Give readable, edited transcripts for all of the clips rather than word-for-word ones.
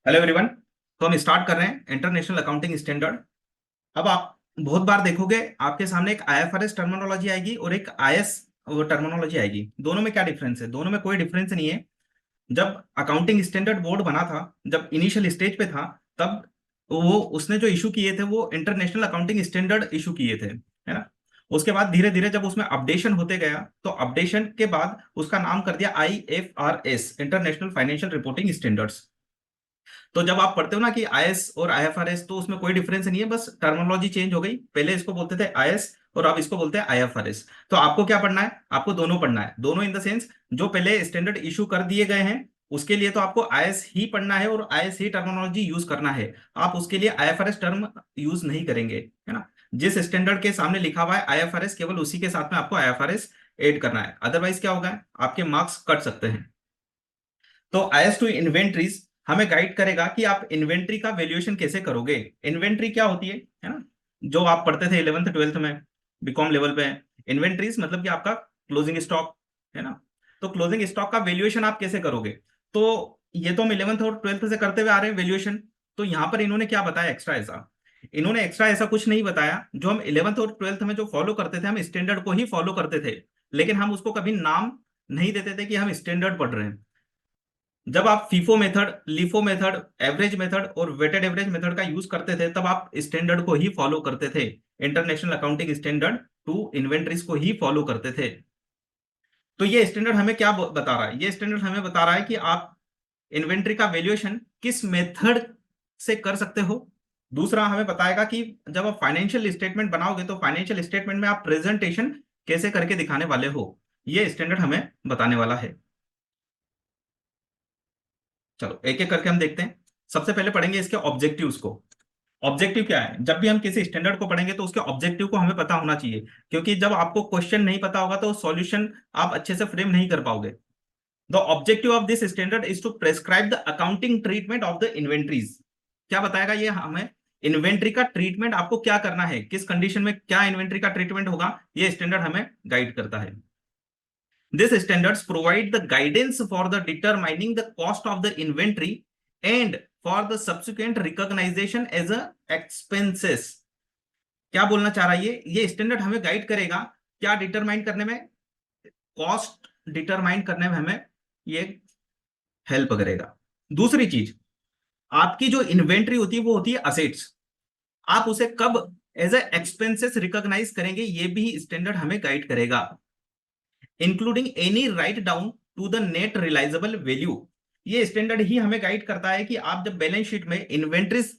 Hello everyone. तो हम start कर रहे हैं इंटरनेशनल अकाउंटिंग स्टैंडर्ड। अब आप बहुत बार देखोगे आपके सामने एक आईएफआरएस टर्मिनोलॉजी आएगी और एक आईएस टर्मिनोलॉजी आएगी। दोनों में क्या डिफरेंस है? दोनों में कोई डिफरेंस नहीं है। जब अकाउंटिंग स्टैंडर्ड बोर्ड बना था, जब इनिशियल स्टेज पे था, तब वो उसने जो इशू किए थे वो इंटरनेशनल अकाउंटिंग स्टैंडर्ड इशू किए थे, है ना। उसके बाद धीरे धीरे जब उसमें अपडेशन होते गया तो अपडेशन के बाद उसका नाम कर दिया IFRS, international financial reporting standards. तो जब आप पढ़ते हो ना कि आईएस और आईएफआरएस, तो उसमें कोई डिफरेंस नहीं है, बस टर्मिनोलॉजी चेंज हो गई। पहले इसको बोलते थे आईएस और अब इसको बोलते हैं आईएफआरएस। तो आपको क्या पढ़ना है? आपको दोनों पढ़ना है। दोनों इन द सेंस, जो पहले स्टैंडर्ड इशू कर दिए गए हैं उसके लिए तो आपको आईएस ही पढ़ना है और आईएस ही टर्मिनोलॉजी यूज करना है। आप उसके लिए आईएफआरएस टर्म यूज नहीं करेंगे, है ना। जिस स्टैंडर्ड के सामने लिखा हुआ है आईएफआरएस, केवल उसी के साथ में आपको आईएफआरएस ऐड करना है। अदरवाइज क्या होगा, आपके मार्क्स कट सकते हैं। तो आईएस टू इन्वेंट्रीज हमें गाइड करेगा कि आप इन्वेंट्री का वैल्यूएशन कैसे करोगे। इन्वेंट्री क्या होती है ना, जो आप पढ़ते थे 11th 12th में, बीकॉम लेवल पे। इन्वेंट्रीज मतलब कि आपका क्लोजिंग स्टॉक, है ना। तो क्लोजिंग स्टॉक का वैल्यूएशन आप कैसे करोगे? तो ये तो हम 11th और 12th से करते हुए आ रहे हैं वैल्यूएशन। तो यहाँ पर इन्होंने क्या बताया एक्स्ट्रा ऐसा? इन्होंने एक्स्ट्रा ऐसा कुछ नहीं बताया। जो हम 11th और 12th में जो फॉलो करते थे, हम स्टैंडर्ड को ही फॉलो करते थे, लेकिन हम उसको कभी नाम नहीं देते थे कि हम स्टैंडर्ड पढ़ रहे हैं। जब आप FIFO method, LIFO method, average method और वेटेड एवरेज मेथड का यूज करते थे, तब आप स्टैंडर्ड को ही फॉलो करते थे। International accounting standard two inventories को ही फॉलो करते थे। तो ये स्टैंडर्ड हमें क्या बता रहा है? ये स्टैंडर्ड हमें बता रहा है कि आप इन्वेंट्री का वैल्यूएशन किस मेथड से कर सकते हो। दूसरा हमें बताएगा कि जब आप फाइनेंशियल स्टेटमेंट बनाओगे तो फाइनेंशियल स्टेटमेंट में आप प्रेजेंटेशन कैसे करके दिखाने वाले हो। ये स्टैंडर्ड हमें बताने वाला है। चलो एक एक करके हम देखते हैं। सबसे पहले पढ़ेंगे इसके ऑब्जेक्टिव्स को। ऑब्जेक्टिव क्या है? जब भी हम किसी स्टैंडर्ड को पढ़ेंगे तो उसके ऑब्जेक्टिव को हमें पता होना चाहिए, क्योंकि जब आपको क्वेश्चन नहीं पता होगा तो सॉल्यूशन आप अच्छे से फ्रेम नहीं कर पाओगे। The objective of this standard is to prescribe the accounting treatment of the inventories. क्या बताएगा ये हमें? इन्वेंट्री का ट्रीटमेंट आपको क्या करना है, किस कंडीशन में क्या इन्वेंट्री का ट्रीटमेंट होगा, ये स्टैंडर्ड हमें गाइड करता है। These standards provide the guidance for the determining the cost of the inventory and for the subsequent recognition as a expenses। क्या बोलना चाह रहा है ये स्टैंडर्ड हमें गाइड करेगा क्या डिटरमाइन करने में? कॉस्ट डिटरमाइन करने में हमें ये हेल्प करेगा। दूसरी चीज, आपकी जो इन्वेंट्री होती है वो होती है असेट्स। आप उसे कब एज ए एक्सपेंसेस रिकॉग्नाइज करेंगे, ये भी स्टैंडर्ड हमें गाइड करेगा। Including any write down to the net realisable value. ये स्टैंडर्ड ही हमें गाइड करता है कि आप जब बैलेंस शीट में इन्वेंट्रीज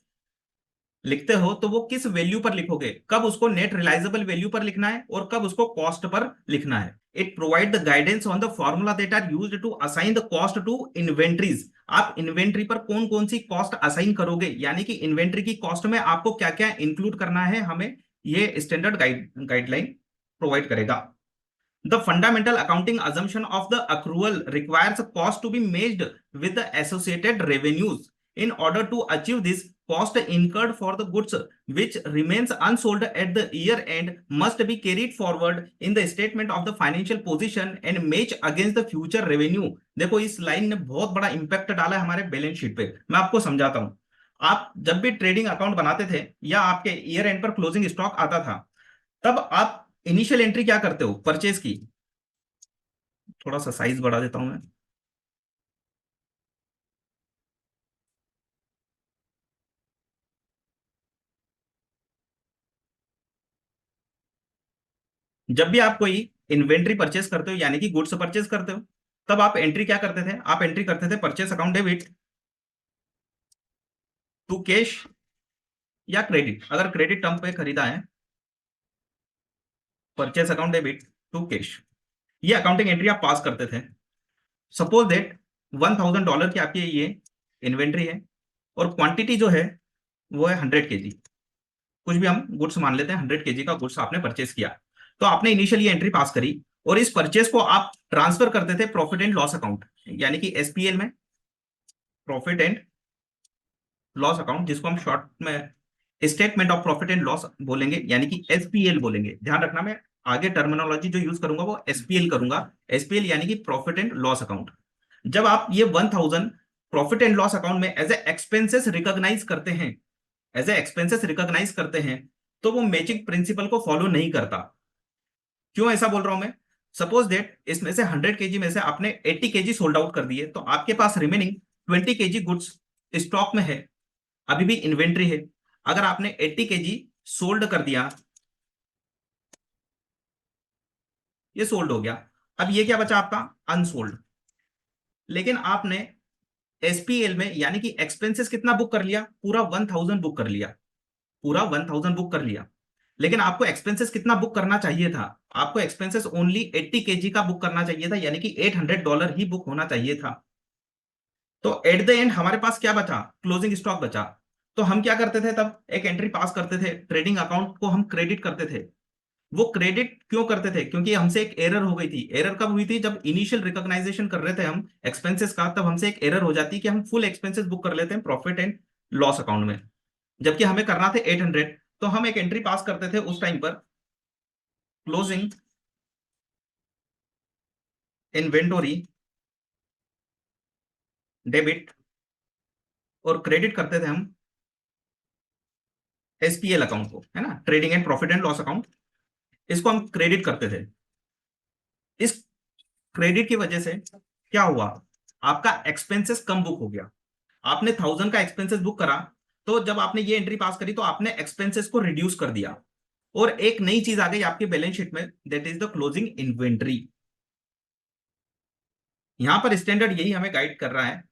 लिखते हो तो वो किस वैल्यू पर लिखोगे, कब उसको नेट रिलाइजेबल वैल्यू पर लिखना है और कब उसको कॉस्ट पर लिखना है। It provide the guidance on the formula that are used to assign the cost to inventories. आप इन्वेंट्री पर कौन कौन सी कॉस्ट असाइन करोगे, यानी कि इन्वेंट्री की कॉस्ट में आपको क्या क्या इंक्लूड करना है, हमें ये स्टैंडर्ड गाइडलाइन प्रोवाइड करेगा। The fundamental accounting assumption of the accrual requires cost to be matched with the associated revenues. In order to achieve this, cost incurred for the goods which remains unsold at the year end must be carried forward in the statement of the financial position and match against the future revenue। देखो इस line ने बहुत बड़ा impact डाला है हमारे balance sheet पे। मैं आपको समझाता हूं। आप जब भी ट्रेडिंग अकाउंट बनाते थे या आपके ईयर एंड पर क्लोजिंग स्टॉक आता था, तब आप इनिशियल एंट्री क्या करते हो परचेज की? थोड़ा सा साइज बढ़ा देता हूं मैं। जब भी आप कोई इन्वेंट्री परचेस करते हो यानी कि गुड्स परचेस करते हो, तब आप एंट्री क्या करते थे? आप एंट्री करते थे purchase account debit to cash या क्रेडिट। अगर क्रेडिट टर्म पे खरीदा है, purchase account debit to cash, ये अकाउंटिंग एंट्री आप पास करते थे। सपोज दैट $1000 की आपकी ये इन्वेंट्री है और क्वांटिटी जो है वो है 100 kg। कुछ भी हम गुड्स मान लेते हैं, 100 kg का गुड्स आपने परचेस किया। तो आपने इनिशियली एंट्री पास करी और इस परचेस को आप ट्रांसफर करते थे प्रॉफिट एंड लॉस अकाउंट, यानी कि एसपीएल में, प्रॉफिट एंड लॉस अकाउंट, जिसको हम शॉर्ट में statement of profit and loss बोलेंगे, यानी कि एसपीएल बोलेंगे। ध्यान रखना, मैं आगे टर्मिनोलॉजी जो यूज करूंगा वो एसपीएल करूंगा। एसपीएल यानी कि प्रॉफिट एंड लॉस अकाउंट। जब आप ये 1000 प्रॉफिट एंड लॉस अकाउंट में एज ए एक्सपेंसेस रिकॉग्नाइज करते हैं, एज ए एक्सपेंसेस रिकॉग्नाइज करते हैं, तो वो मैचिंग प्रिंसिपल को फॉलो नहीं करता। क्यों ऐसा बोल रहा हूं मैं? सपोज दैट इसमें से 100 kg में से आपने 80 kg सोल्ड आउट कर दिए, तो आपके पास रिमेनिंग 20 kg गुड्स स्टॉक में है, अभी भी इन्वेंट्री है। अगर आपने 80 kg सोल्ड कर दिया, ये सोल्ड हो गया, अब ये क्या बचा आपका? अनसोल्ड। लेकिन आपने एसपीएल में यानी कि एक्सपेंसेस कितना बुक कर लिया? पूरा 1000 बुक कर लिया, पूरा 1000 बुक कर लिया। लेकिन आपको एक्सपेंसेस कितना बुक करना चाहिए था? आपको एक्सपेंसेस ओनली 80 kg का बुक करना चाहिए था, यानी कि $800 ही बुक होना चाहिए था। तो एट द एंड हमारे पास क्या बचा? क्लोजिंग स्टॉक बचा। तो हम क्या करते थे तब? एक एंट्री पास करते थे, ट्रेडिंग अकाउंट को हम क्रेडिट करते थे। वो क्रेडिट क्यों करते थे? क्योंकि हमसे एक एरर हो गई थी। एरर कब हुई थी? जब इनिशियल रिकॉग्नाइजेशन कर रहे थे हम एक्सपेंसेस का, तब हमसे एक एरर हो जाती कि हम फुल एक्सपेंसेस बुक कर लेते हैं प्रॉफिट एंड लॉस अकाउंट में, जबकि हमें करना थे 800। तो हम एक एंट्री पास करते थे उस टाइम पर, क्लोजिंग इन्वेंटोरी डेबिट, और क्रेडिट करते थे हम एसपीएल अकाउंट को, है ना, trading and profit and loss account. इसको हम क्रेडिट करते थे। इस क्रेडिट की वजह से क्या हुआ? आपका एक्सपेंसेस कम बुक हो गया। आपने 1000 का एक्सपेंसेस बुक करा, तो जब आपने ये एंट्री पास करी तो आपने एक्सपेंसेस को रिड्यूस कर दिया, और एक नई चीज आ गई आपकी बैलेंस शीट में, that is the closing inventory. यहां पर स्टैंडर्ड यही हमें गाइड कर रहा है।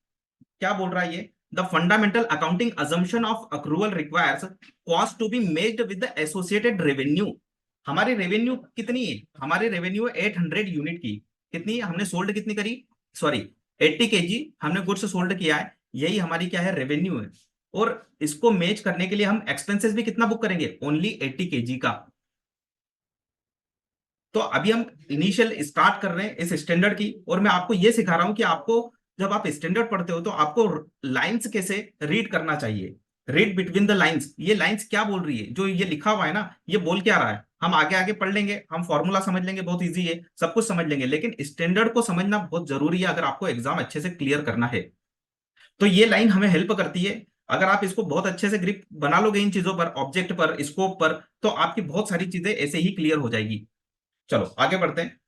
क्या बोल रहा है ये? The fundamental accounting assumption of accrual requires cost to be matched with the associated revenue. हमारी रेवेन्यू कितनी है? हमारी रेवेन्यू है 800 यूनिट की। कितनी? हमने सोल्ड कितनी करी? सॉरी, 80 kg हमने गुड्स सोल्ड किया है, यही हमारी क्या है? रेवेन्यू है। और इसको मेच करने के लिए हम एक्सपेंसेस भी कितना बुक करेंगे? ओनली 80 kg का। तो अभी हम इनिशियल स्टार्ट कर रहे हैं इस स्टैंडर्ड की, और मैं आपको ये सिखा रहा हूं कि आपको जब आप स्टैंडर्ड पढ़ते हो तो आपको लाइंस कैसे रीड करना चाहिए। Read between the lines. ये लाइंस क्या बोल रही है? जो ये लिखा हुआ है ना, ये बोल क्या रहा है? हम आगे आगे पढ़ लेंगे, हम फॉर्मूला समझ लेंगे, बहुत इजी है, सब कुछ समझ लेंगे, लेकिन स्टैंडर्ड को समझना बहुत जरूरी है अगर आपको एग्जाम अच्छे से क्लियर करना है। तो ये लाइन हमें हेल्प करती है। अगर आप इसको बहुत अच्छे से ग्रिप बना लोगे इन चीजों पर, ऑब्जेक्ट पर, स्कोप पर, तो आपकी बहुत सारी चीजें ऐसे ही क्लियर हो जाएगी। चलो आगे बढ़ते हैं।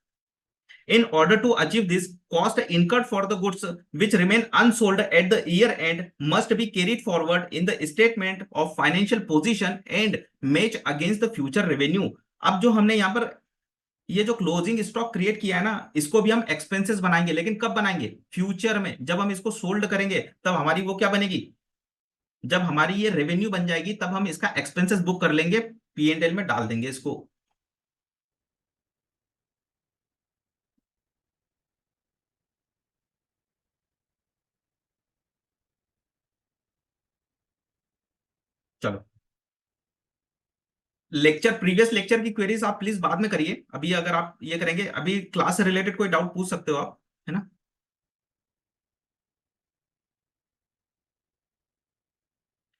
In order to achieve this, cost incurred for the goods which remain unsold at the year end must be carried forward in the statement of financial position and match against the future revenue। अब जो हमने यहाँ पर ये जो closing stock create किया है ना, इसको भी हम एक्सपेंसेस बनाएंगे, लेकिन कब बनाएंगे? फ्यूचर में। जब हम इसको सोल्ड करेंगे तब हमारी वो क्या बनेगी? जब हमारी ये रेवेन्यू बन जाएगी तब हम इसका एक्सपेंसेस बुक कर लेंगे, पी एंड एल में डाल देंगे इसको। चलो, लेक्चर, प्रीवियस लेक्चर की क्वेरीज आप प्लीज बाद में करिए, अभी अगर आप ये करेंगे, अभी क्लास से रिलेटेड कोई डाउट पूछ सकते हो आप, है ना।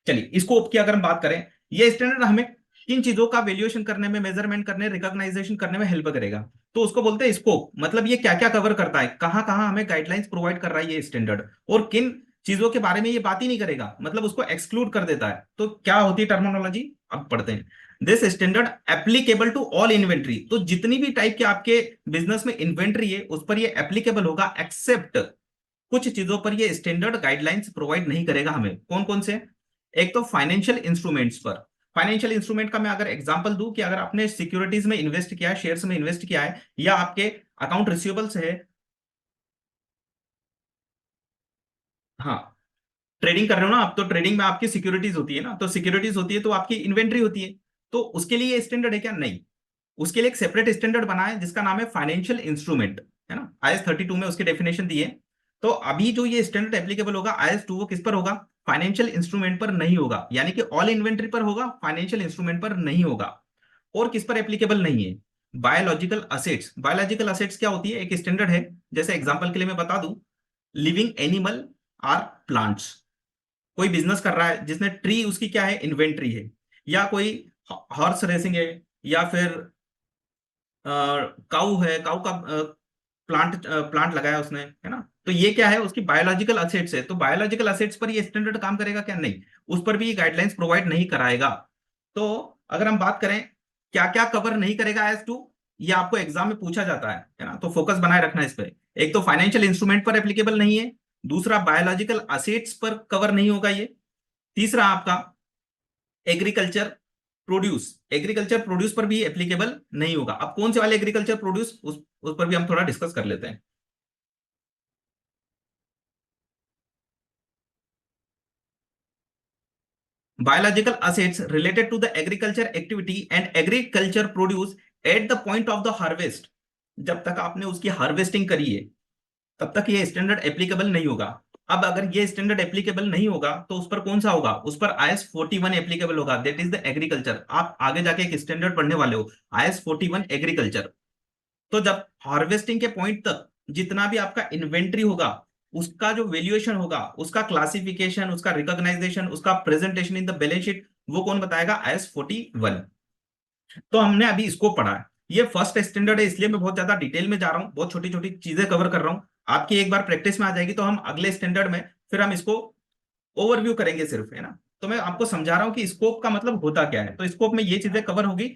चलिए, स्कोप की अगर हम बात करें, ये स्टैंडर्ड हमें किन चीजों का वैल्यूएशन करने में, मेजरमेंट करने, रिकॉग्नाइजेशन करने में हेल्प करेगा? तो उसको बोलते हैं स्कोप। मतलब ये क्या क्या कवर करता है, कहाँ कहाँ हमें गाइडलाइंस प्रोवाइड कर रहा है ये स्टैंडर्ड, और किन चीजों के बारे में ये बात ही नहीं करेगा, मतलब उसको एक्सक्लूड कर देता है। तो क्या होती है टर्मिनोलॉजी? अब पढ़ते हैं। This standard applicable to all inventory. तो जितनी भी टाइप के आपके बिजनेस में इन्वेंट्री है उस पर ये एप्लीकेबल होगा, एक्सेप्ट कुछ चीजों पर ये स्टैंडर्ड गाइडलाइंस प्रोवाइड नहीं करेगा हमें। कौन कौन से? एक तो फाइनेंशियल इंस्ट्रूमेंट्स पर। फाइनेंशियल इंस्ट्रूमेंट का मैं अगर एग्जांपल दूं कि अगर आपने सिक्योरिटीज में इन्वेस्ट किया है, शेयर्स में इन्वेस्ट किया है, या आपके अकाउंट रिसीवेबल्स है, हाँ, ट्रेडिंग कर रहे हो ना आप, तो ट्रेडिंग में आपकी सिक्योरिटीज होती है ना, तो सिक्योरिटीज होती है तो आपकी इन्वेंट्री होती है। तो उसके लिए स्टैंडर्ड है क्या? नहीं। उसके लिए एक सेपरेट स्टैंडर्ड बना है जिसका नाम है फाइनेंशियल इंस्ट्रूमेंट, है ना। IS 32 में उसकी डेफिनेशन दी है। तो अभी जो ये स्टैंडर्ड एप्लीकेबल होगा IS 2, वो किस पर होगा? फाइनेंशियल इंस्ट्रूमेंट पर नहीं होगा, यानी कि ऑल इन्वेंट्री पर होगा, फाइनेंशियल इंस्ट्रूमेंट पर नहीं होगा। और किस पर एप्लीकेबल नहीं है? Biological assets. बायोलॉजिकल असेट्स क्या होती है? एक स्टैंडर्ड है, जैसे एग्जांपल के लिए मैं बता दूं, लिविंग एनिमल आर प्लांट्स। कोई बिजनेस कर रहा है जिसने ट्री, उसकी क्या है? इन्वेंट्री है। या कोई हॉर्स रेसिंग है, या फिर काऊ है, काऊ का प्लांट प्लांट लगाया उसने, है ना, तो ये क्या है, उसकी बायोलॉजिकल असेट्स है, तो बायोलॉजिकल असेट्स पर ये स्टैंडर्ड काम करेगा क्या? नहीं, उस पर भी ये गाइडलाइंस प्रोवाइड नहीं कराएगा। तो अगर हम बात करें क्या क्या कवर नहीं करेगा एज टू, ये आपको एग्जाम में पूछा जाता है ना, तो फोकस बनाए रखना इस पे। एक तो फाइनेंशियल इंस्ट्रूमेंट पर एप्लीकेबल नहीं है, दूसरा बायोलॉजिकल असेट्स पर कवर नहीं होगा ये, तीसरा आपका एग्रीकल्चर प्रोड्यूस, एग्रीकल्चर प्रोड्यूस पर भी एप्लीकेबल नहीं होगा। अब कौन से वाले एग्रीकल्चर प्रोड्यूस, उस पर भी हम थोड़ा डिस्कस कर लेते हैं। Biological assets related to the agriculture activity and agriculture produce at the point of the harvest, जब तक आपने उसकी हार्वेस्टिंग करी है तब तक ये स्टैंडर्ड एप्लीकेबल नहीं होगा। अब अगर ये स्टैंडर्ड एप्लीकेबल नहीं होगा तो उस पर कौन सा होगा, उस पर IS 41 एप्लीकेबल होगा, दैट इज द एग्रीकल्चर। आप आगे जाके एक स्टैंडर्ड पढ़ने वाले हो, IS 41 एग्रीकल्चर। तो जब हार्वेस्टिंग के पॉइंट तक जितना भी आपका इन्वेंट्री होगा, उसका जो वैल्यूएशन होगा, उसका क्लासिफिकेशन, उसका रिकॉग्नाइजेशन, उसका presentation in the balance sheet, वो कौन बताएगा? IS 41। तो हमने अभी इसको पढ़ा है, ये फर्स्ट स्टैंडर्ड है, इसलिए मैं बहुत ज्यादा डिटेल में जा रहा हूँ, बहुत छोटी छोटी चीजें कवर कर रहा हूँ। आपकी एक बार प्रैक्टिस में आ जाएगी तो हम अगले स्टैंडर्ड में फिर हम इसको ओवरव्यू करेंगे सिर्फ, है ना। तो मैं आपको समझा रहा हूँ कि स्कोप का मतलब होता क्या है। तो स्कोप में ये चीजें कवर होगी,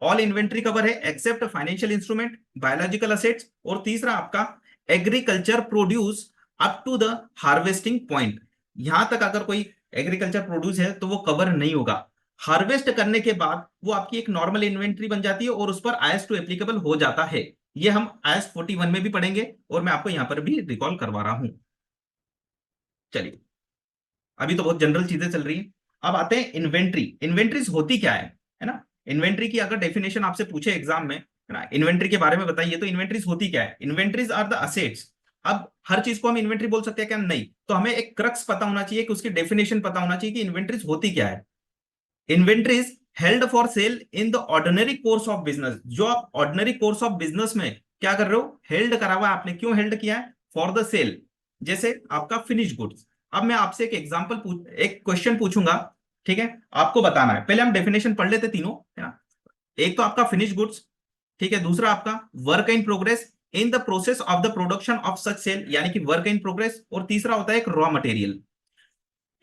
ऑल इन्वेंट्री कवर है except financial instrument, biological assets, और तीसरा आपका agriculture produce up to the harvesting point. यहां तक अगर कोई एग्रीकल्चर प्रोड्यूस है तो वो कवर नहीं होगा। हार्वेस्ट करने के बाद वो आपकी एक नॉर्मल इन्वेंट्री बन जाती है और उस पर IS 2 एप्लीकेबल हो जाता है। ये हम IS 41 में भी पढ़ेंगे और मैं आपको यहां पर भी रिकॉल करवा रहा हूं। चलिए, अभी तो बहुत जनरल चीजें चल रही हैं। अब आते हैं इन्वेंट्री। इन्वेंट्रीज होती क्या है ना। इन्वेंट्री की अगर डेफिनेशन आपसे पूछे एग्जाम में, है ना, इन्वेंट्री के बारे में बताइए, तो इन्वेंट्रीज होती क्या है? Inventories are the assets. अब हर चीज को हम इन्वेंट्री बोल सकते हैं क्या? नहीं। तो हमें एक क्रक्स पता होना चाहिए कि उसकी डेफिनेशन पता होना चाहिए कि इन्वेंट्रीज होती क्या है। Inventories held for cell in the ordinary course of business. जो आप ऑर्डिनरी कोर्स ऑफ बिजनेस में क्या कर रहे हो, हेल्ड करा हुआ है आपने। क्यों हेल्ड किया है? For the sale. जैसे आपका फिनिश गुड्स। अब मैं आपसे एक एग्जांपल एक क्वेश्चन पूछूंगा, ठीक है, आपको बताना है। पहले हम डेफिनेशन पढ़ लेते तीनों, है ना। एक तो आपका फिनिश गुड्स, ठीक है, दूसरा आपका work in progress in the process of the production of such sale, यानी कि वर्क इन प्रोग्रेस, और तीसरा होता है एक रॉ मटेरियल।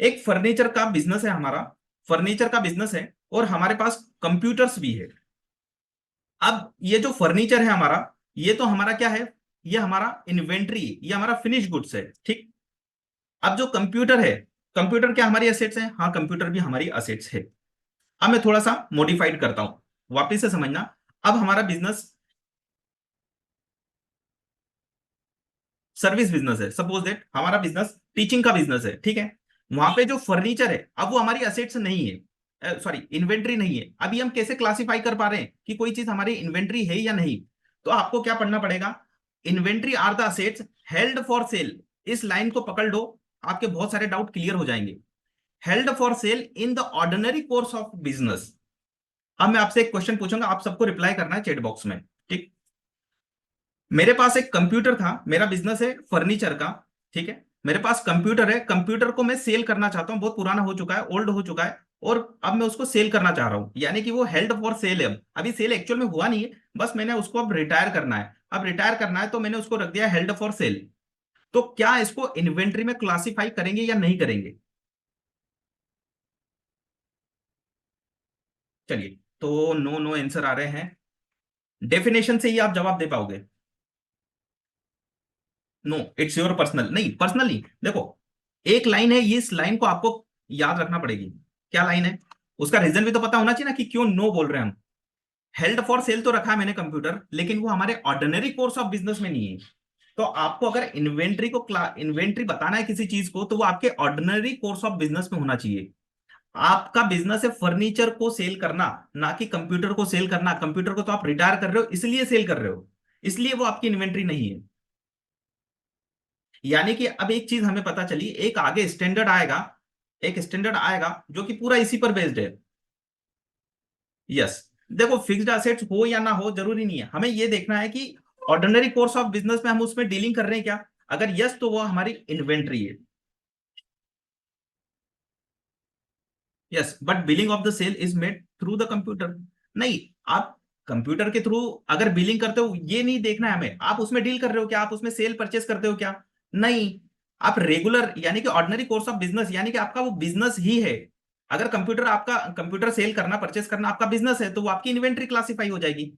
एक फर्नीचर का बिजनेस है हमारा, फर्नीचर का बिजनेस है और हमारे पास कंप्यूटर्स भी है। अब ये जो फर्नीचर है हमारा, ये तो हमारा क्या है, ये हमारा इन्वेंट्री, ये हमारा फिनिश गुड्स है, ठीक। अब जो कंप्यूटर है, कंप्यूटर क्या हमारी असेट्स है? हाँ, कंप्यूटर भी हमारी असेट्स है। अब मैं थोड़ा सा मॉडिफाइड करता हूं, वापिस से समझना। अब हमारा बिजनेस सर्विस बिजनेस है, सपोज दैट हमारा बिजनेस टीचिंग का बिजनेस है, ठीक है। वहां पे जो फर्नीचर है, अब वो हमारी असेट्स नहीं है, सॉरी इन्वेंट्री नहीं है। अभी हम कैसे क्लासिफाई कर पा रहे हैं कि कोई चीज हमारी इन्वेंट्री है या नहीं? तो आपको क्या पढ़ना पड़ेगा, inventory are the assets held for sale. इस लाइन को पकड़ लो, आपके बहुत सारे डाउट क्लियर हो जाएंगे। Held for cell in the ordinary course of business. अब मैं आपसे एक क्वेश्चन पूछूंगा, आप सबको रिप्लाई करना है चैट बॉक्स में, ठीक। मेरे पास एक कंप्यूटर था, मेरा बिजनेस है फर्नीचर का, ठीक है। मेरे पास कंप्यूटर है, कंप्यूटर को मैं सेल करना चाहता हूं, बहुत पुराना हो चुका है, ओल्ड हो चुका है, और अब मैं उसको सेल करना चाह रहा हूं, यानी कि वो हेल्ड फॉर सेल है। अब अभी सेल एक्चुअल में हुआ नहीं है, बस मैंने उसको अब रिटायर करना है। अब रिटायर करना है तो मैंने उसको रख दिया हेल्ड फॉर सेल। तो क्या इसको इन्वेंट्री में क्लासिफाई करेंगे या नहीं करेंगे? चलिए, तो नो नो आंसर आ रहे हैं। डेफिनेशन से ही आप जवाब दे पाओगे? नो, इट्स योर पर्सनल, नहीं पर्सनली देखो, एक लाइन है, ये इस लाइन को आपको याद रखना पड़ेगी। क्या लाइन है? उसका रीजन भी तो पता होना चाहिए ना कि क्यों नो बोल रहे हैं हम। हेल्ड फॉर सेल तो रखा है मैंने कंप्यूटर, लेकिन वो हमारे ऑर्डिनरी कोर्स ऑफ बिजनेस में नहीं है। तो आपको अगर इन्वेंट्री बताना है किसी चीज को, तो वो आपके ऑर्डिनरी कोर्स ऑफ बिजनेस में होना चाहिए। आपका बिजनेस है फर्नीचर को सेल करना, ना कि कंप्यूटर को सेल करना। कंप्यूटर को तो आप रिटायर कर रहे हो इसलिए सेल कर रहे हो, इसलिए वो आपकी इन्वेंट्री नहीं है। यानी कि अब एक चीज हमें पता चली, एक आगे स्टैंडर्ड आएगा, एक स्टैंडर्ड आएगा जो कि पूरा इसी पर बेस्ड है। यस, देखो फिक्स्ड असेट्स हो या ना हो जरूरी नहीं है, हमें ये देखना है कि ऑर्डिनरी कोर्स ऑफ बिजनेस में हम उसमें डीलिंग कर रहे हैं क्या। अगर यस तो वो हमारी इन्वेंट्री है। Yes, but billing of the sale is made through the computer. नहीं, आप कंप्यूटर के थ्रू अगर बिलिंग करते हो, ये नहीं देखना है हमें आप उसमें डील कर रहे हो क्या, आप उसमें सेल परचेस करते हो क्या। नहीं, आप रेगुलर यानी कि ऑर्डिनरी कोर्स ऑफ बिजनेस, यानी कि आपका वो बिजनेस ही है। अगर कंप्यूटर, आपका कंप्यूटर सेल करना, परचेस करना आपका बिजनेस है, तो वो आपकी इन्वेंट्री क्लासिफाई हो जाएगी।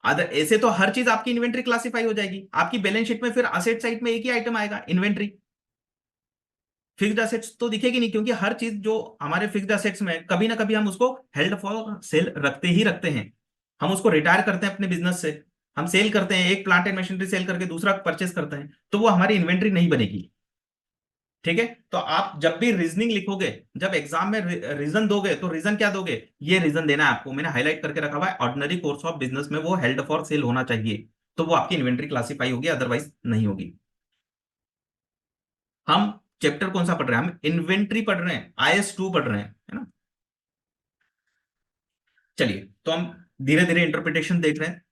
अदर ऐसे तो हर चीज आपकी इन्वेंट्री क्लासिफाई हो जाएगी। आपकी बैलेंस शीट में फिर असेट साइड में एक ही आइटम आएगा, इन्वेंट्री। फिक्स्ड असेट्स तो दिखेगी नहीं, क्योंकि हर चीज जो हमारे फिक्स्ड असेट्स में कभी ना कभी हम उसको हेल्ड फॉर सेल रखते ही रखते हैं। हम उसको रिटायर करते हैं अपने बिजनेस से, हम सेल करते हैं, एक प्लांट एंड मशीनरी सेल करके दूसरा परचेस करते हैं, तो वो हमारी इन्वेंट्री नहीं बनेगी। ठीक है। तो आप जब भी रीजनिंग लिखोगे, जब एग्जाम में रीजन दोगे, तो रीजन क्या दोगे? ये रीजन देना है आपको, मैंने हाईलाइट करके रखा हुआ है, ऑर्डिनरी कोर्स ऑफ बिजनेस में वो हेल्ड फॉर सेल होना चाहिए, तो वो आपकी इन्वेंट्री क्लासिफाई होगी, अदरवाइज नहीं होगी। हम चैप्टर कौन सा पढ़ रहे हैं? हम इन्वेंट्री पढ़ रहे हैं, IS 2 पढ़ रहे हैं, है ना। चलिए, तो हम धीरे धीरे इंटरप्रिटेशन देख रहे हैं।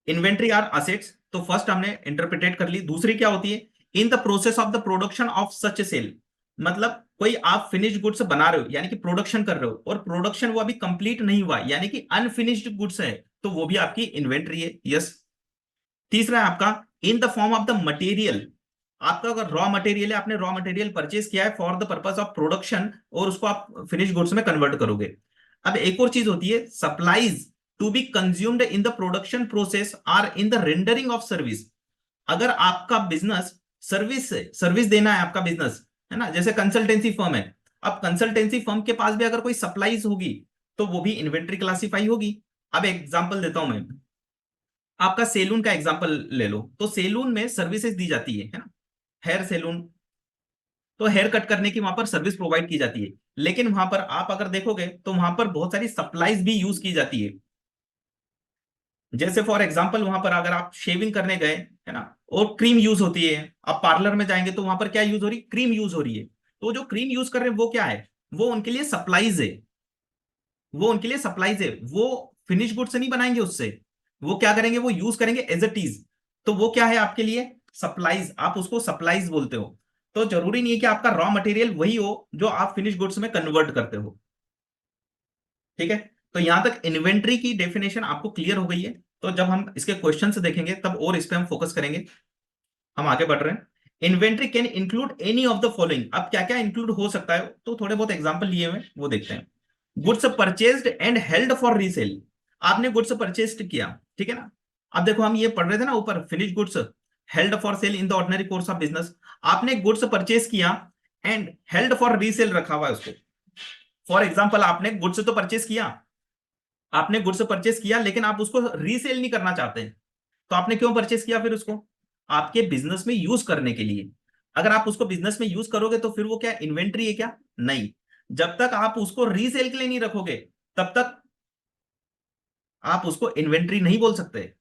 इन्वेंट्री आर असेट्स, तो फर्स्ट हमने इंटरप्रिटेट कर ली। दूसरी क्या होती है? In the process of the production of such sale, मतलब कोई आप फिनिश्ड गुड्स बना रहे हो, यानी कि प्रोडक्शन कर रहे हो, और प्रोडक्शन वो अभी कंप्लीट नहीं हुआ, यानी कि अनफिनिश्ड गुड्स है, तो वो भी आपकी इन्वेंट्री है। यस। तीसरा है आपका in the form of the material. आपका अगर रॉ मटेरियल है, आपने रॉ मटेरियल परचेज किया है for the purpose of production, और उसको आप फिनिश गुड्स में कन्वर्ट करोगे। अब एक और चीज होती है, supplies to be consumed in the production process or in the rendering of service. अगर आपका बिजनेस सर्विस है, सर्विस देना है आपका बिजनेस, है ना, जैसे कंसल्टेंसी फर्म है। अब कंसल्टेंसी फर्म के पास भी अगर कोई सप्लाईज होगी, तो वो भी इन्वेंट्री क्लासिफाई होगी। अब एग्जांपल देता हूं मैं, आपका सेलून का एग्जांपल ले लो, तो सेलून में सर्विसेज दी जाती है ना, हेयर सैलून, तो हेयर कट करने की वहां पर सर्विस प्रोवाइड की जाती है। लेकिन वहां पर आप अगर देखोगे, तो वहां पर बहुत सारी सप्लाईज भी यूज की जाती है। जैसे फॉर एग्जांपल, वहां पर अगर आप शेविंग करने गए, है ना, और क्रीम यूज होती है। आप पार्लर में जाएंगे, तो वहां पर क्या यूज हो रही? क्रीम यूज हो रही है। तो जो क्रीम यूज कर रहे हैं वो क्या है? वो उनके लिए सप्लाईज है। वो उनके लिए सप्लाईज है, वो फिनिश गुड से नहीं बनाएंगे उससे। वो क्या करेंगे? वो यूज करेंगे एज अ टीज। तो वो क्या है आपके लिए? सप्लाईज, आप उसको सप्लाईज बोलते हो। तो जरूरी नहीं है कि आपका रॉ मटेरियल वही हो जो आप फिनिश गुड्स में कन्वर्ट करते हो। ठीक है। तो यहां तक इन्वेंट्री की डेफिनेशन आपको क्लियर हो गई है। तो जब हम इसके क्वेश्चन से देखेंगे, तब और इस पे हम फोकस करेंगे। हम आगे बढ़ रहे हैं। Inventory can include any of the following. अब क्या क्या इंक्लूड हो सकता है, तो थोड़े बहुत एग्जांपल लिए हुए वो देखते हैं। Goods purchased and held for resale. आपने गुड्स परचेस्ड किया, ठीक है ना। अब देखो, हम ये पढ़ रहे थे ना ऊपर, finish goods held for cell in the ordinary course of business. आपने गुड्स परचेज किया एंड हेल्ड फॉर रीसेल रखा हुआ है उसको। फॉर एग्जाम्पल, आपने गुड्स तो परचेज किया, आपने गुड्स परचेज किया, लेकिन आप उसको रीसेल नहीं करना चाहते हैं। तो आपने क्यों परचेज किया फिर उसको? आपके बिजनेस में यूज करने के लिए। अगर आप उसको बिजनेस में यूज करोगे, तो फिर वो क्या इन्वेंट्री है क्या? नहीं। जब तक आप उसको रीसेल के लिए नहीं रखोगे, तब तक आप उसको इन्वेंट्री नहीं बोल सकते।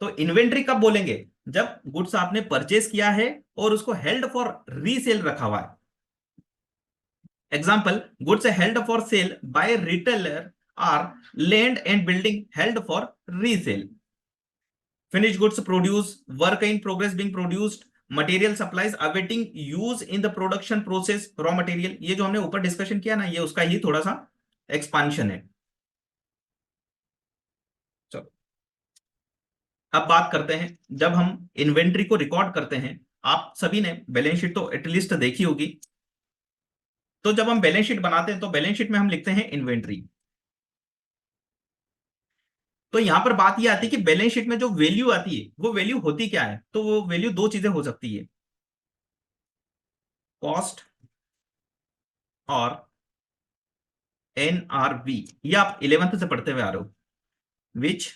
तो इन्वेंट्री कब बोलेंगे? जब गुड्स आपने परचेज किया है और उसको हेल्ड फॉर रीसेल रखा हुआ है। Example, goods held for sale by retailer or land and building held for resale. Finish goods produce, work in progress being produced, material supplies awaiting use in the production process, raw material. ये जो हमने ऊपर discussion किया ना, ये उसका ही थोड़ा सा एक्सपांशन है। चलो, अब बात करते हैं, जब हम इन्वेंट्री को रिकॉर्ड करते हैं। आप सभी ने बैलेंस शीट तो एटलीस्ट देखी होगी। तो जब हम बैलेंस शीट बनाते हैं, तो बैलेंस शीट में हम लिखते हैं इन्वेंट्री। तो यहां पर बात यह आती है कि बैलेंस शीट में जो वैल्यू आती है, वो वैल्यू होती क्या है? तो वो वैल्यू दो चीजें हो सकती है, कॉस्ट और NRV। ये आप 11th से पढ़ते हुए आ रहे हो, विच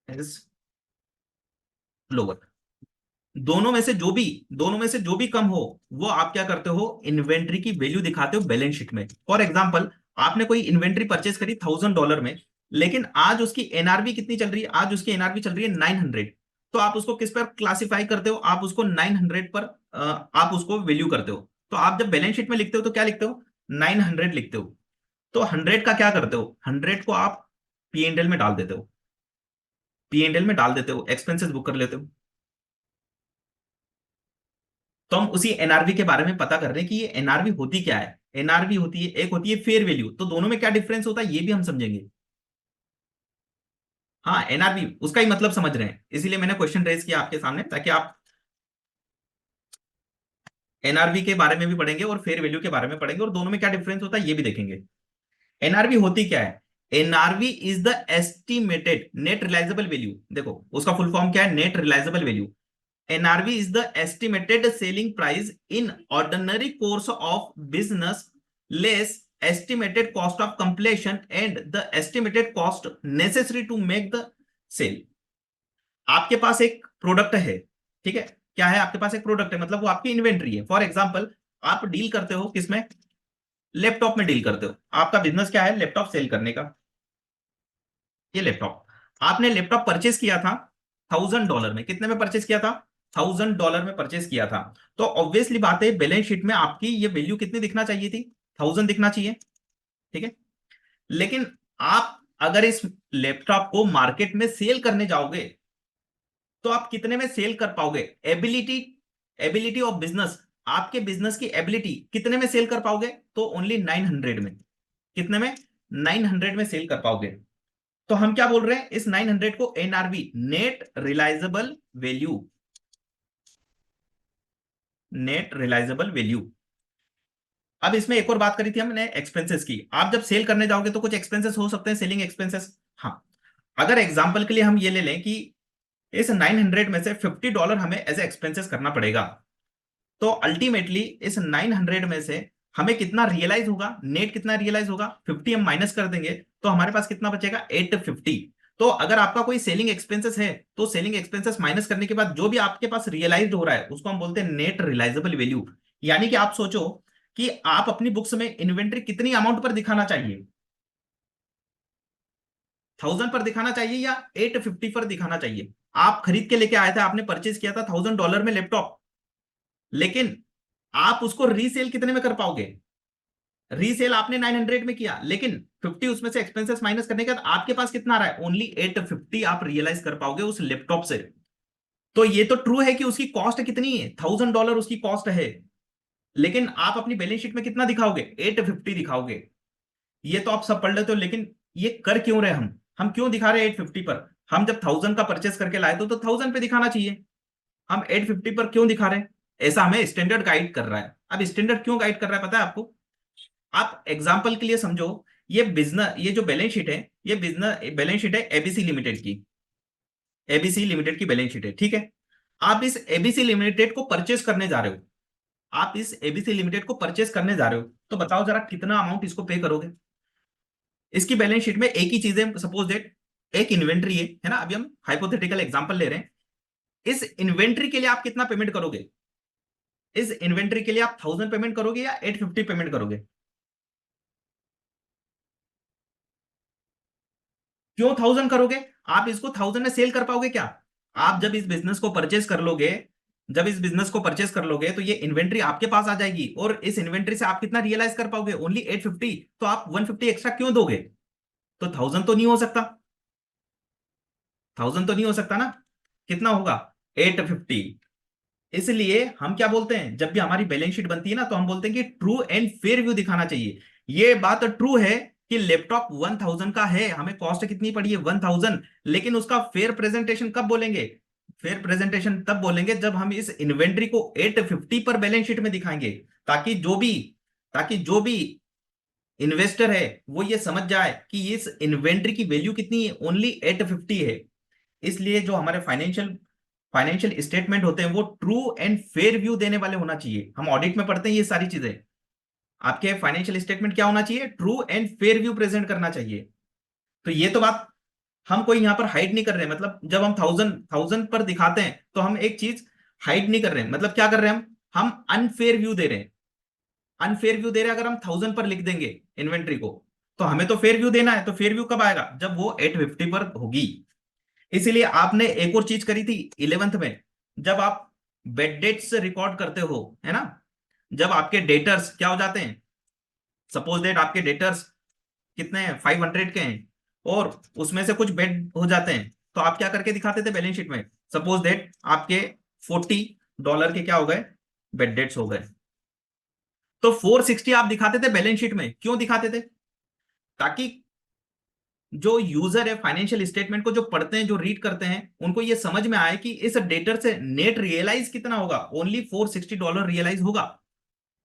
इज लोअर। दोनों में से जो भी कम हो, वो आप क्या करते हो? इन्वेंट्री की वैल्यू दिखाते हो बैलेंस शीट में। फॉर एग्जांपल, आपने कोई इन्वेंट्री परचेस करी $1000 में, लेकिन आज उसकी एनआरवी कितनी चल रही है? आज उसकी एनआरवी चल रही है 900। तो आप उसको किस पर क्लासिफाई करते हो? आप उसको 900 पर आप उसको वैल्यू करते हो। तो आप जब बैलेंस शीट में लिखते हो, तो क्या लिखते हो? 900 लिखते हो। तो 100 का क्या करते हो? 100 को आप P&L में डाल देते हो, P&L में डाल देते हो, एक्सपेंसेस बुक कर लेते हो। तो हम उसी एनआरवी के बारे में पता कर रहे हैं कि ये एनआरवी होती क्या है। एनआरवी होती है, एक होती है फेयर वैल्यू। तो दोनों में क्या डिफरेंस होता है, ये भी हम समझेंगे। हाँ, एनआरवी उसका ही मतलब समझ रहे हैं, इसीलिए मैंने क्वेश्चन रेज किया आपके सामने, ताकि आप एनआरवी के बारे में भी पढ़ेंगे और फेयर वैल्यू के बारे में पढ़ेंगे, और दोनों में क्या डिफरेंस होता है ये भी देखेंगे। एनआरवी होती क्या है? NRV is the estimated net realisable value. देखो उसका फुल फॉर्म क्या है, net realisable value. NRV is the estimated selling price in ordinary course of business less estimated cost of completion and the estimated cost necessary to make the sale। आपके पास एक product है, ठीक है, क्या है आपके पास एक प्रोडक्ट है, मतलब वो आपकी इन्वेंट्री है। फॉर एग्जांपल आप डील करते हो किसमें, लैपटॉप में डील करते हो। आपका बिजनेस क्या है, लैपटॉप सेल करने का। ये लैपटॉप, आपने लैपटॉप परचेस किया था $1000 में। कितने में परचेस किया था, $1000 में परचेस किया था। तो ऑब्वियसली बात है, बैलेंस शीट में आपकी ये वैल्यू कितनी दिखना चाहिए थी, 1000 दिखना चाहिए, ठीक है। लेकिन आप अगर इस लैपटॉप को मार्केट में सेल करने जाओगे तो आप कितने में सेल कर पाओगे, एबिलिटी, एबिलिटी ऑफ बिजनेस, आपके बिजनेस की एबिलिटी कितने में सेल कर पाओगे, तो ओनली 900 में। कितने में, 900 में सेल कर पाओगे। तो हम क्या बोल रहे हैं, इस 900 को NRV, net realisable value, net realisable value. अब इसमें एक और बात करी थी हमने एक्सपेंसेस की। आप जब सेल करने जाओगे तो कुछ एक्सपेंसेस हो सकते हैं, सेलिंग एक्सपेंसेस। हाँ, अगर एग्जांपल के लिए हम ये ले लें कि इस 900 में से $50 हमें एज ए एक्सपेंसेस करना पड़ेगा, तो अल्टीमेटली इस 900 में से हमें कितना रियलाइज होगा, नेट कितना रियलाइज होगा, 50 हम माइनस कर देंगे तो हमारे पास कितना बचेगा, 850। तो अगर आपका कोई सेलिंग एक्सपेंसेस है तो सेलिंग एक्सपेंसेस माइनस करने के बाद जो भी आपके पास रियलाइज हो रहा है उसको हम बोलते हैं नेट रियलाइजेबल वैल्यू। यानी कि आप सोचो कि आप अपनी बुक्स में इन्वेंट्री कितनी अमाउंट पर दिखाना चाहिए, 1000 पर दिखाना चाहिए या 850 पर दिखाना चाहिए। आप खरीद के लेके आए थे, आपने परचेज किया था $1000 में लैपटॉप, लेकिन आप उसको रीसेल कितने में कर पाओगे, रीसेल आपने 900 में किया, लेकिन 50 उसमें से एक्सपेंसेस माइनस करने के बाद आपके पास कितना आ रहा है, ओनली 850 आप रियलाइज कर पाओगे उस लैपटॉप से। तो ये तो ट्रू है कि उसकी कॉस्ट कितनी है, $1000 उसकी कॉस्ट है, लेकिन आप अपनी बैलेंस शीट में कितना दिखाओगे, 850 दिखाओगे। ये तो आप सब पढ़ लेते हो, लेकिन ये कर क्यों रहे हम क्यों दिखा रहे हैं 850 पर। हम जब 1000 का परचेस करके लाए तो 1000 पे दिखाना चाहिए, हम 850 पर क्यों दिखा रहे हैं। ऐसा हमें स्टैंडर्ड गाइड कर रहा है। अब स्टैंडर्ड क्यों गाइड कर रहा है पता है आपको, आप एग्जाम्पल के लिए समझो, ये बिजनेस, ये जो बैलेंस शीट है, ये बिजनेस बैलेंस शीट है एबीसी लिमिटेड की, एबीसी लिमिटेड की बैलेंस शीट है, ठीक है। आप इस एबीसी लिमिटेड को परचेस करने जा रहे हो, आप इस एबीसी लिमिटेड को परचेस करने जा रहे हो, तो बताओ जरा कितना अमाउंट इसको पे करोगे। इसकी बैलेंस शीट में एक ही चीज है, सपोज दैट एक इन्वेंट्री है ना, अभी हम हाइपोथेटिकल एग्जांपल ले रहे हैं। इस इन्वेंट्री के लिए आप कितना पेमेंट करोगे, इस इन्वेंट्री के लिए आप 1000 पेमेंट करोगे या 850 पेमेंट करोगे। क्यों 1000 करोगे, आप इसको 1000 में सेल कर पाओगे क्या। आप जब इस बिजनेस को परचेस कर लोगे, जब इस बिजनेस को परचेस कर लोगे तो ये इन्वेंट्री आपके पास आ जाएगी, और इस इन्वेंट्री से आप कितना रियलाइज कर पाओगे, ओनली 850। तो आप 150 एक्स्ट्रा क्यों दोगे, तो 1000 तो नहीं हो सकता, 1000 तो नहीं हो सकता ना, कितना होगा, 850। इसलिए हम क्या बोलते हैं, जब भी हमारी बैलेंस शीट बनती है ना तो हम बोलते हैं कि ट्रू एंड फेयर व्यू दिखाना चाहिए। ये बात ट्रू है कि लैपटॉप 1000 का है, हमें कॉस्ट कितनी पड़ी है 1000, लेकिन उसका फेयर प्रेजेंटेशन कब बोलेंगे, फेयर प्रेजेंटेशन तब बोलेंगे जब हम इस इन्वेंट्री को 850 पर बैलेंस शीट में दिखाएंगे, ताकि जो भी ताकि जो भी इन्वेस्टर है वो ये समझ जाए कि इस इन्वेंट्री की वैल्यू कितनी है, ओनली 850 है। इसलिए जो हमारे फाइनेंशियल फाइनेंशियल स्टेटमेंट होते हैं वो ट्रू एंड फेयर व्यू देने वाले होना चाहिए। हम ऑडिट में पढ़ते हैं ये सारी चीजें, आपके फाइनेंशियल स्टेटमेंट क्या होना चाहिए, true and fair view present करना चाहिए। तो ये तो बात हम कोई यहां पर हाइड नहीं कर रहे हैं, मतलब जब हम थाउजेंड थाउजेंड पर दिखाते हैं तो हम एक चीज हाइड नहीं कर रहे हैं, मतलब क्या कर रहे हैं हम अनफेयर व्यू दे रहे हैं। अनफेयर व्यू दे रहे हैं अगर हम 1000 पर लिख देंगे इन्वेंट्री को, तो हमें तो फेयर व्यू देना है, तो फेयर व्यू कब आएगा, जब वो 850 पर होगी। इसीलिए आपने एक और चीज करी थी 11th में, जब आप बेड डेट्स रिकॉर्ड करते हो, है ना, जब आपके डेटर्स क्या हो जाते हैं, सपोज दैट आपके डेटर्स कितने हैं, 500 के हैं, और उसमें से कुछ बेड हो जाते हैं, तो आप क्या करके दिखाते थे बैलेंस शीट में, सपोज दैट आपके $40 के क्या हो गए, बेड डेट्स हो गए। तो 460 आप दिखाते थे बैलेंस शीट में, क्यों दिखाते थे, ताकि जो यूजर है फाइनेंशियल स्टेटमेंट को जो पढ़ते हैं, जो रीड करते हैं, उनको ये समझ में आए कि इस डेटर से नेट रियलाइज कितना होगा, ओनली $460 रियलाइज होगा।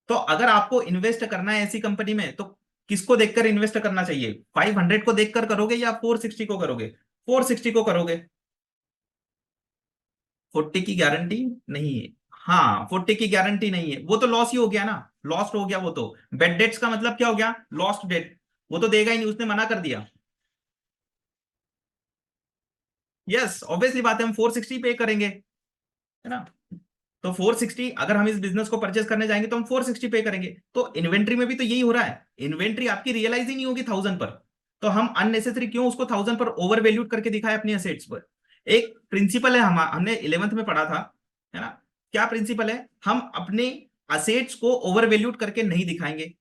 तो अगर आपको इन्वेस्ट करना है ऐसी कंपनी में, तो किसको देखकर इन्वेस्ट करना चाहिए? 500 को देखकर करोगे या 460 को करोगे? 460 को करोगे। 40 की गारंटी नहीं है। हाँ, 40 की गारंटी नहीं है, वो तो लॉस ही हो गया ना, लॉस्ट हो गया वो तो। बेड डेट्स का मतलब क्या हो गया? Last date. वो तो देगा ही नहीं, उसने मना कर दिया। यस, ऑब्वियसली बात है, हम 460 पे करेंगे, है ना। तो 460, अगर हम इस बिजनेस को परचेस करने जाएंगे तो हम 460 पे करेंगे। तो इन्वेंट्री में भी तो यही हो रहा है, इन्वेंट्री आपकी रियलाइज ही नहीं होगी 1000 पर। तो हम अननेसेसरी क्यों उसको 1000 पर ओवर वैल्यूड करके दिखाए अपनी एसेट्स पर? एक प्रिंसिपल है, हमने 11th में पढ़ा था, है ना। क्या प्रिंसिपल है? हम अपने असेट्स को ओवर वैल्यूड करके नहीं दिखाएंगे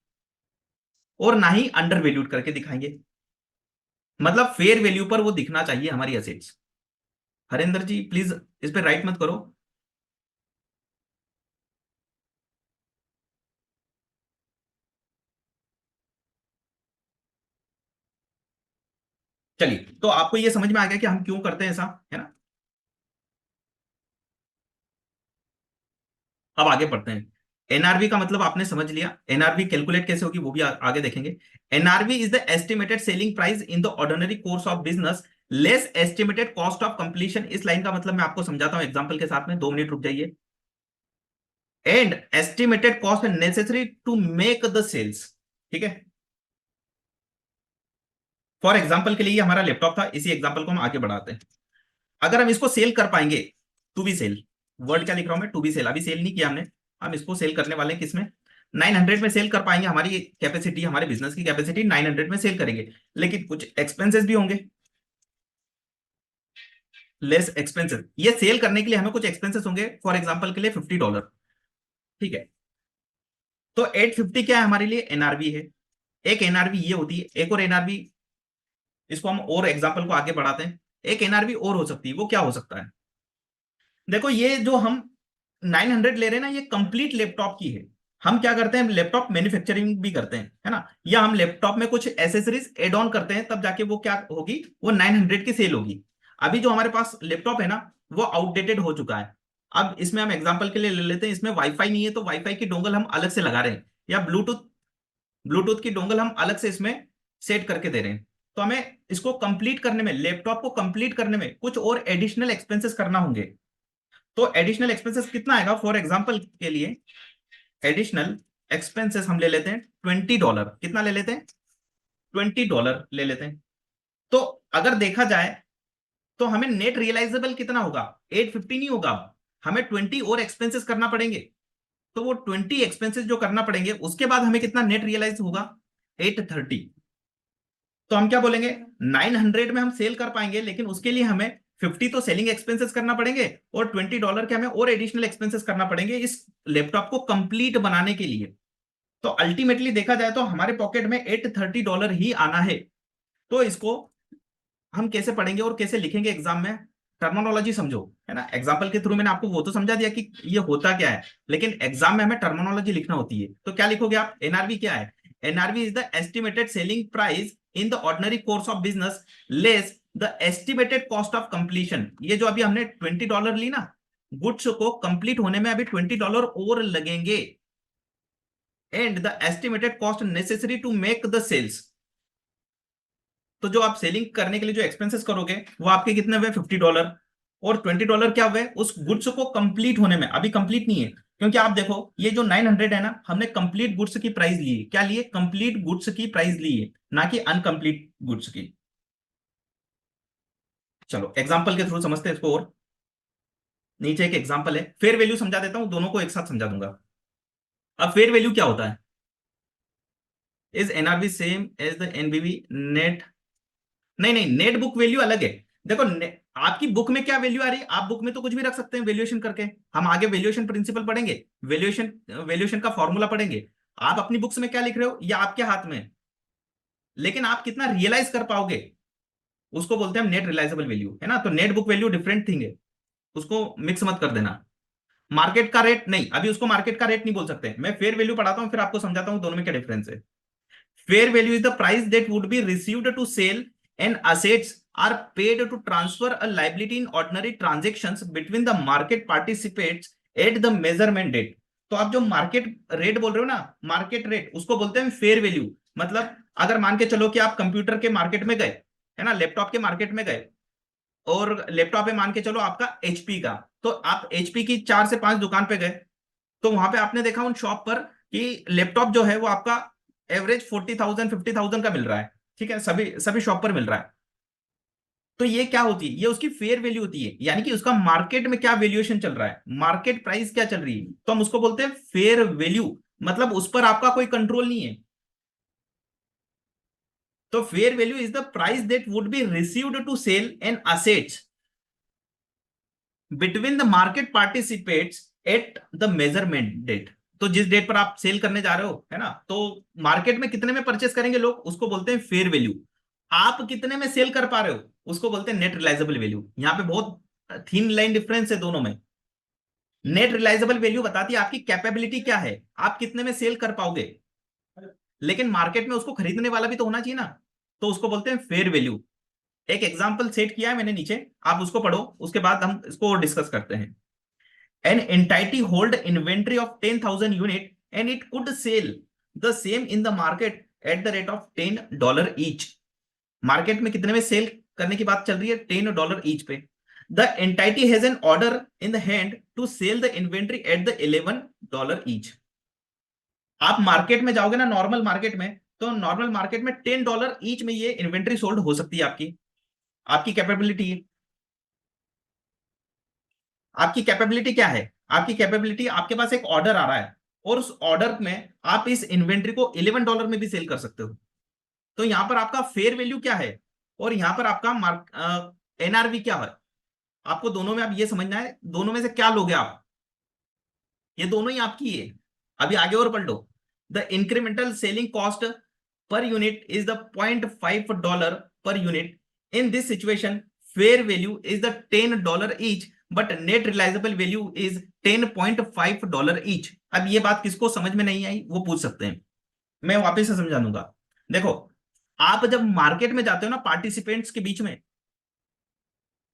और ना ही अंडर वैल्यूड करके दिखाएंगे। मतलब फेयर वैल्यू पर वो दिखना चाहिए हमारी असेट्स। हरेंद्र जी प्लीज इस पे राइट मत करो। चलिए, तो आपको ये समझ में आ गया कि हम क्यों करते हैं ऐसा, है ना। अब आगे बढ़ते हैं। एनआरवी का मतलब आपने समझ लिया, एनआरवी कैलकुलेट कैसे होगी वो भी आगे देखेंगे। NRV is the estimated selling price in the ordinary course of business less estimated cost of completion. इस लाइन का मतलब मैं आपको समझाता हूं एग्जांपल के साथ में, 2 मिनट रुक जाइए। And estimated cost necessary to make the sales. ठीक है। फॉर एग्जाम्पल के लिए ये हमारा लैपटॉप था, इसी एग्जाम्पल को हम आगे बढ़ाते हैं। अगर हम इसको सेल कर पाएंगे, टू बी सेल, वर्ड क्या लिख रहा हूं मैं, टू बी सेल, अभी सेल नहीं किया हमने, हम इसको सेल करने वाले हैं किसमें? 900 में सेल कर पाएंगे, हमारी कैपेसिटी, हमारे बिजनेस की कैपेसिटी 900 में सेल करेंगे। लेकिन कुछ एक्सपेंसेस भी होंगे, लेस एक्सपेंसेस, ये सेल करने के लिए हमें कुछ एक्सपेंसेस होंगे, फॉर एग्जाम्पल के लिए $50। ठीक है। तो 850 क्या है हमारे लिए? एनआरवी है। एक एनआरवी ये होती है, एक और एनआरवी, इसको हम और एग्जाम्पल को आगे बढ़ाते हैं। एक एनआरवी और हो सकती है, वो क्या हो सकता है? देखो, ये जो हम 900 ले रहे हैं ना, ये कंप्लीट लैपटॉप की है। हम क्या करते हैं, लैपटॉप मैन्युफैक्चरिंग भी करते हैं, है ना, या हम लैपटॉप में कुछ एसेसरीज एड ऑन करते हैं, तब जाके वो क्या होगी, वो 900 की सेल होगी। अभी जो हमारे पास लैपटॉप है ना, वो आउटडेटेड हो चुका है। अब इसमें हम एग्जांपल के लिए ले लेते हैं, इसमें वाईफाई नहीं है, तो वाईफाई की डोंगल हम अलग से लगा रहे हैं, या ब्लूटूथ, ब्लूटूथ की डोंगल हम अलग से इसमें सेट करके दे रहे हैं। तो हमें इसको कंप्लीट करने में, लैपटॉप को कंप्लीट करने में कुछ और एडिशनल एक्सपेंसेस करना होंगे। तो एडिशनल एक्सपेंसेस कितना आएगा? फॉर एग्जांपल के लिए एडिशनल एक्सपेंसेस हम ले लेते हैं $20। कितना ले लेते हैं? $20 ले लेते हैं। तो अगर देखा जाए तो हमें नेट रियलाइजेबल कितना होगा? 850 नहीं होगा, हमें 20 और एक्सपेंसेस करना पड़ेंगे। तो वो 20 एक्सपेंसेस जो करना पड़ेंगे, उसके बाद हमें कितना नेट रियलाइज होगा? 830। तो हम क्या बोलेंगे, 900 में हम सेल कर पाएंगे, लेकिन उसके लिए हमें 50 तो सेलिंग एक्सपेंसेस करना पड़ेंगे, और $20 के हमें और एडिशनल एक्सपेंसेस करना पड़ेंगे इस लैपटॉप को कंप्लीट बनाने के लिए। तो अल्टीमेटली देखा जाए तो हमारे पॉकेट में $830 ही आना है। तो इसको हम कैसे पढ़ेंगे और कैसे लिखेंगे एग्जाम में? टर्मिनोलॉजी समझो, है ना। एग्जाम्पल के थ्रू मैंने आपको वो तो समझा दिया कि ये होता क्या है, लेकिन एग्जाम में हमें टर्मिनोलॉजी लिखना होती है। तो क्या लिखोगे आप? एनआरवी क्या है? NRV is the estimated selling price in the ordinary course of business less the estimated cost of completion. ये जो अभी हमने $20 ली ना, गुड्स को कंप्लीट होने में अभी $20 और लगेंगे। And the estimated cost necessary to make the sales. तो जो आप सेलिंग करने के लिए जो एक्सपेंसेस करोगे, वो आपके कितने हुए? $50। और $20 क्या हुए? उस गुड्स को कंप्लीट होने में, अभी कंप्लीट नहीं है, क्योंकि आप देखो ये जो 900 है ना, हमने कंप्लीट गुड्स की प्राइस ली है। क्या लिए? कंप्लीट गुड्स की प्राइस ली है, ना कि अनकंप्लीट गुड्स की। चलो एग्जांपल के थ्रू समझते हैं इसको और। नीचे एक एग्जांपल है, फेयर वैल्यू समझा देता हूं, दोनों को एक साथ समझा दूंगा। अब फेयर वैल्यू क्या होता है? Is NRV same as the NBV net? नहीं नहीं, नेट बुक वैल्यू अलग है। देखो आपकी बुक में क्या वैल्यू आ रही है, आप बुक में तो कुछ भी रख सकते हैं वैल्यूएशन करके। हम आगे वैल्यूएशन प्रिंसिपल पढ़ेंगे, वैल्यूएशन वैल्यूएशन का फॉर्मूला पढ़ेंगे। आप अपनी बुक्स में क्या लिख रहे हो, या आपके हाथ में है। लेकिन आप कितना रियलाइज कर पाओगे, उसको बोलते हैं हम नेट रियलाइजेबल वैल्यू, है ना। तो net book value different thing है, उसको मिक्स मत कर देना। मार्केट का रेट नहीं, अभी उसको मार्केट का रेट नहीं बोल सकते। मैं फेयर वैल्यू पढ़ाता हूं, फिर आपको समझाता हूं दोनों में क्या डिफरेंस है। Fair value is the price that would be received to sell and assets are paid to transfer a liability in ordinary transactions between the market participants at the measurement date. तो आप जो market rate बोल रहे हो ना, market rate, उसको बोलते हैं फेयर वैल्यू। मतलब अगर मान के चलो कि आप कंप्यूटर के मार्केट में गए, है ना, लैपटॉप के मार्केट में गए, और लैपटॉप है मान के चलो आपका एचपी का, तो आप एचपी की 4 से 5 दुकान पे गए, तो वहां पे आपने देखा उन शॉप पर कि लैपटॉप जो है वो आपका एवरेज 40,000 50,000 का मिल रहा है। ठीक है, सभी सभी शॉप पर मिल रहा है। तो ये क्या होती है, ये उसकी फेयर वैल्यू होती है, यानी कि उसका मार्केट में क्या वैल्यूएशन चल रहा है, मार्केट प्राइस क्या चल रही है, तो हम उसको बोलते हैं फेयर वैल्यू। मतलब उस पर आपका कोई कंट्रोल नहीं है। तो fair value is the price that would be received to sell an assets between the market participants at the measurement date. तो जिस डेट पर आप सेल करने जा रहे हो, है ना, तो मार्केट में कितने में परचेस करेंगे लोग, उसको बोलते हैं फेयर वैल्यू। आप कितने में सेल कर पा रहे हो, उसको बोलते हैं नेट रिलायजेबल वैल्यू। यहाँ पे बहुत थीन लाइन डिफरेंस है दोनों में। नेट रिलायजेबल वैल्यू बताती है आपकी कैपेबिलिटी क्या है, आप कितने में सेल कर पाओगे, लेकिन मार्केट में उसको खरीदने वाला भी तो होना चाहिए ना, तो उसको बोलते हैं फेयर वैल्यू। एक एग्जांपल सेट किया है मैंने नीचे, आप उसको पढ़ो, उसके बाद हम इसको डिस्कस करते हैं। An entity hold inventory of 10,000 unit and it could sell the same in the market at the rate of $10 each। Market में कितने में सेल करने की बात चल रही है, $10 ईच पे। The entity has an order in the hand to sell the inventory at the $11 each. आप मार्केट में जाओगे ना, नॉर्मल मार्केट में, तो नॉर्मल मार्केट में $10 ईच में ये इन्वेंट्री सोल्ड हो सकती है आपकी। आपकी कैपेबिलिटी है। आपकी कैपेबिलिटी क्या है, आपकी कैपेबिलिटी, आपके पास एक ऑर्डर आ रहा है, और उस ऑर्डर में आप इस इन्वेंट्री को $11 में भी सेल कर सकते हो। तो यहां पर आपका फेयर वैल्यू क्या है, और यहां पर आपका मार्क एनआरवी क्या है। आपको दोनों में अब ये समझना है, दोनों में से क्या लोगे आप। ये दोनों ही आपकी है। अभी आगे और पढ़ लो। The incremental selling cost per unit is the $0.5 per unit. In this situation, fair value is the $10 each, but net realizable value is $10.5 each। अब ये बात किसको समझ में नहीं आई वो पूछ सकते हैं, मैं वापस से समझा दूंगा। देखो, आप जब मार्केट में जाते हो ना पार्टिसिपेंट्स के बीच में,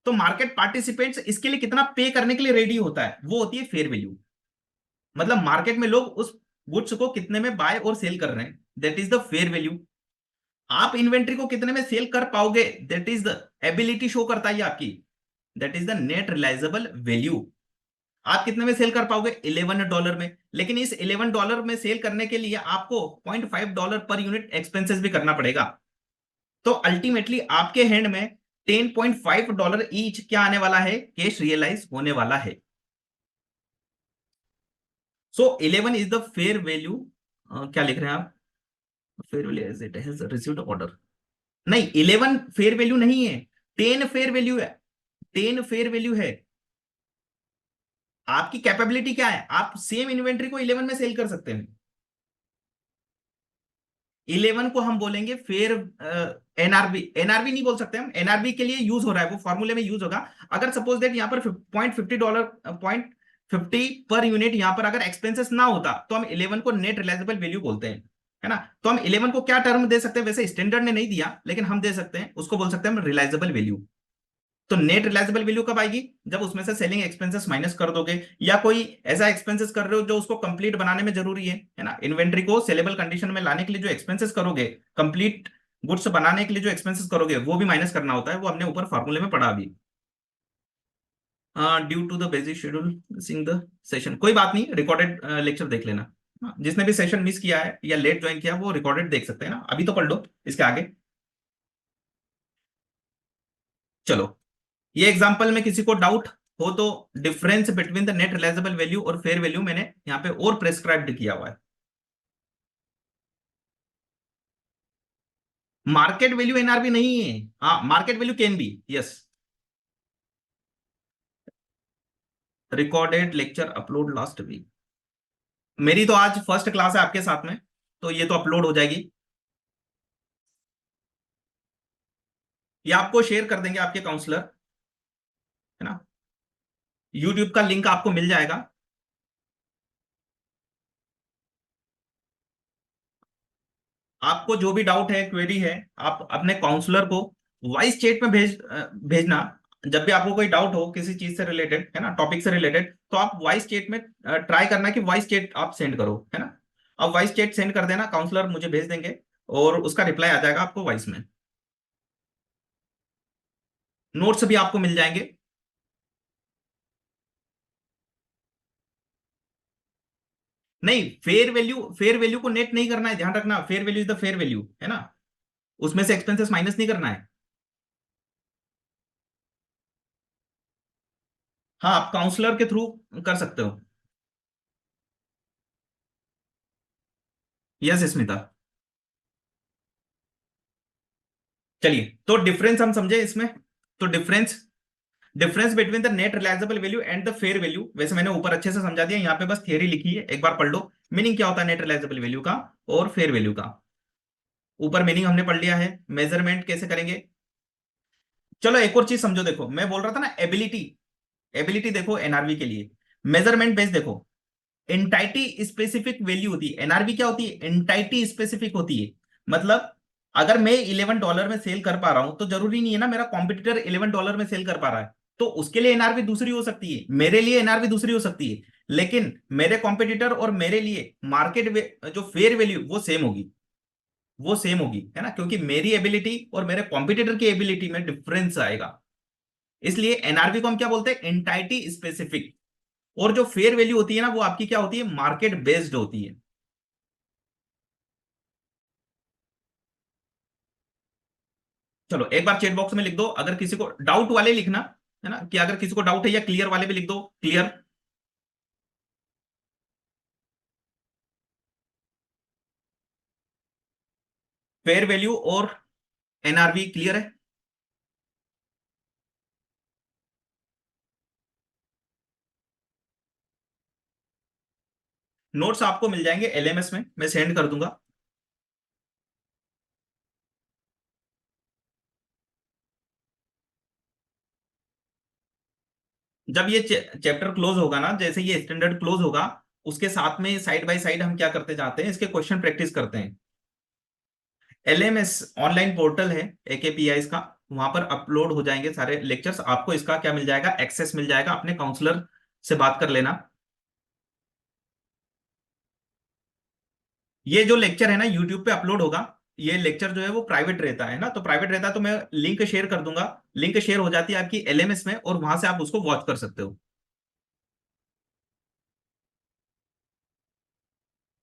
तो मार्केट पार्टिसिपेंट्स इसके लिए कितना पे करने के लिए रेडी होता है, वो होती है फेयर वैल्यू। मतलब मार्केट में लोग उस गुड्स को कितने में बाय और सेल कर रहे हैं, that is the fair value. आप इन्वेंट्री को कितने में सेल कर पाओगे, that is the ability show करता है आपकी, that is the net realisable value. आप कितने में सेल कर पाओगे, $11 में, लेकिन इस $11 में सेल करने के लिए आपको $0.5 पर यूनिट एक्सपेंसेस भी करना पड़ेगा। तो अल्टीमेटली आपके हैंड में $10.5 ईच क्या आने वाला है, कैश रियलाइज होने वाला है। So 11 is the fair value. क्या लिख रहे हैं आप, fair value as it has received order. नहीं, 11 फेयर वैल्यू नहीं है, 10 फेयर वैल्यू है। 10 फेयर वैल्यू है। आपकी कैपेबिलिटी क्या है, आप सेम इन्वेंट्री को 11 में सेल कर सकते हैं। 11 को हम बोलेंगे फेयर एनआरबी। एनआरबी नहीं बोल सकते हम, एनआरबी के लिए यूज हो रहा है, वो फॉर्मूले में यूज होगा। अगर सपोज दैट यहाँ पर $0.50 0.50 पर यूनिट यहाँ पर अगर एक्सपेंसेस ना होता, तो हम 11 को नेट रिलायजेबल वैल्यू बोलते हैं, है ना। तो हम 11 को क्या टर्म दे सकते हैं, वैसे स्टैंडर्ड ने नहीं दिया, लेकिन हम दे सकते हैं, उसको बोल सकते हैं हम रिलायजेबल वैल्यू। तो नेट रिलायजेबल वैल्यू कब आएगी, जब उसमें से सेलिंग एक्सपेंसेस माइनस कर दोगे, या कोई ऐसा एक्सपेंसेस कर रहे हो जो उसको कंप्लीट बनाने में जरूरी है ना, इन्वेंट्री को सेलेबल कंडीशन में लाने के लिए जो एक्सपेंसेस करोगे, कंप्लीट गुड्स बनाने के लिए जो एक्सपेंसेस करोगे, वो भी माइनस करना होता है, वो हमने ऊपर फॉर्मूले में पढ़ा अभी। Due to the busy schedule missing the session, कोई बात नहीं, रिकॉर्डेड लेक्चर देख लेना। हाँ, जिसने भी सेशन मिस किया है या लेट ज्वाइन किया वो रिकॉर्डेड देख सकते हैं ना, अभी तो पढ़ लो इसके आगे। चलो, ये एग्जांपल में किसी को डाउट हो तो, difference between the net realisable value और फेयर वैल्यू मैंने यहाँ पे और प्रेस्क्राइब्ड किया हुआ है। मार्केट वैल्यू एनआरबी नहीं है, हाँ market value can be, yes. Recorded lecture upload last week, मेरी तो आज फर्स्ट क्लास है आपके साथ में, तो ये तो अपलोड हो जाएगी। ये आपको शेयर कर देंगे आपके काउंसलर, है ना। यूट्यूब का लिंक आपको मिल जाएगा। आपको जो भी डाउट है, क्वेरी है, आप अपने काउंसलर को वॉइस चैट में भेजना। जब भी आपको कोई डाउट हो किसी चीज से रिलेटेड, है ना, टॉपिक से रिलेटेड, तो आप वॉइस चैट में ट्राई करना कि वॉइस चैट आप सेंड करो, है ना। अब वॉइस चैट सेंड कर देना, काउंसलर मुझे भेज देंगे और उसका रिप्लाई आ जाएगा आपको वॉइस में। नोट्स भी आपको मिल जाएंगे। नहीं, फेयर वैल्यू को नेट नहीं करना है, ध्यान रखना, fair value is the fair value, है ना। उसमें से एक्सपेंसेस माइनस नहीं करना है। हाँ, आप काउंसलर के थ्रू कर सकते हो। यस स्मिता। चलिए, तो डिफरेंस हम समझे इसमें। तो difference difference between the net realisable value and the fair value, वैसे मैंने ऊपर अच्छे से समझा दिया, यहाँ पे बस थियरी लिखी है, एक बार पढ़ लो। मीनिंग क्या होता है नेट रिलायजेबल वैल्यू का और फेयर वैल्यू का। ऊपर मीनिंग हमने पढ़ लिया है, मेजरमेंट कैसे करेंगे। चलो एक और चीज समझो, देखो मैं बोल रहा था ना एबिलिटी। एबिलिटी देखो एनआरवी के लिए, मेजरमेंट बेस देखो, एंटाइटी स्पेसिफिक वैल्यू होती है। एनआरवी क्या होती है, एंटाइटी स्पेसिफिक होती है। मतलब अगर मैं $11 में सेल कर पा रहा हूं तो जरूरी नहीं है ना मेरा कॉम्पिटिटर $11 में सेल कर पा रहा है। तो उसके लिए एनआरवी दूसरी हो सकती है, मेरे लिए एनआरवी दूसरी हो सकती है। लेकिन मेरे कॉम्पिटिटर और मेरे लिए मार्केट जो फेयर वैल्यू वो सेम होगी। वो सेम होगी, है ना, क्योंकि मेरी एबिलिटी और मेरे कॉम्पिटिटर की एबिलिटी में डिफरेंस आएगा। इसलिए एनआरवी को हम क्या बोलते हैं, एंटाइटी स्पेसिफिक। और जो फेयर वैल्यू होती है ना वो आपकी क्या होती है, मार्केट बेस्ड होती है। चलो एक बार चेट बॉक्स में लिख दो, अगर किसी को डाउट वाले लिखना, है ना, कि अगर किसी को डाउट है, या क्लियर वाले भी लिख दो, क्लियर। फेयर वैल्यू और एनआरवी क्लियर है। नोट्स आपको मिल जाएंगे एलएमएस में, मैं सेंड कर दूंगा। जब ये चैप्टर क्लोज होगा ना, जैसे ये स्टैंडर्ड क्लोज होगा, उसके साथ में साइड बाय साइड हम क्या करते जाते हैं, इसके क्वेश्चन प्रैक्टिस करते हैं। एलएमएस ऑनलाइन पोर्टल है एकेपीआई का, वहां पर अपलोड हो जाएंगे सारे लेक्चर्स, आपको इसका क्या मिल जाएगा, एक्सेस मिल जाएगा, अपने काउंसलर से बात कर लेना। ये जो लेक्चर है ना यूट्यूब पे अपलोड होगा। ये लेक्चर जो है वो प्राइवेट रहता है ना, तो प्राइवेट रहता है तो मैं लिंक शेयर कर दूंगा। लिंक शेयर हो जाती है आपकी एलएमएस में, और वहां से आप उसको वॉच कर सकते हो।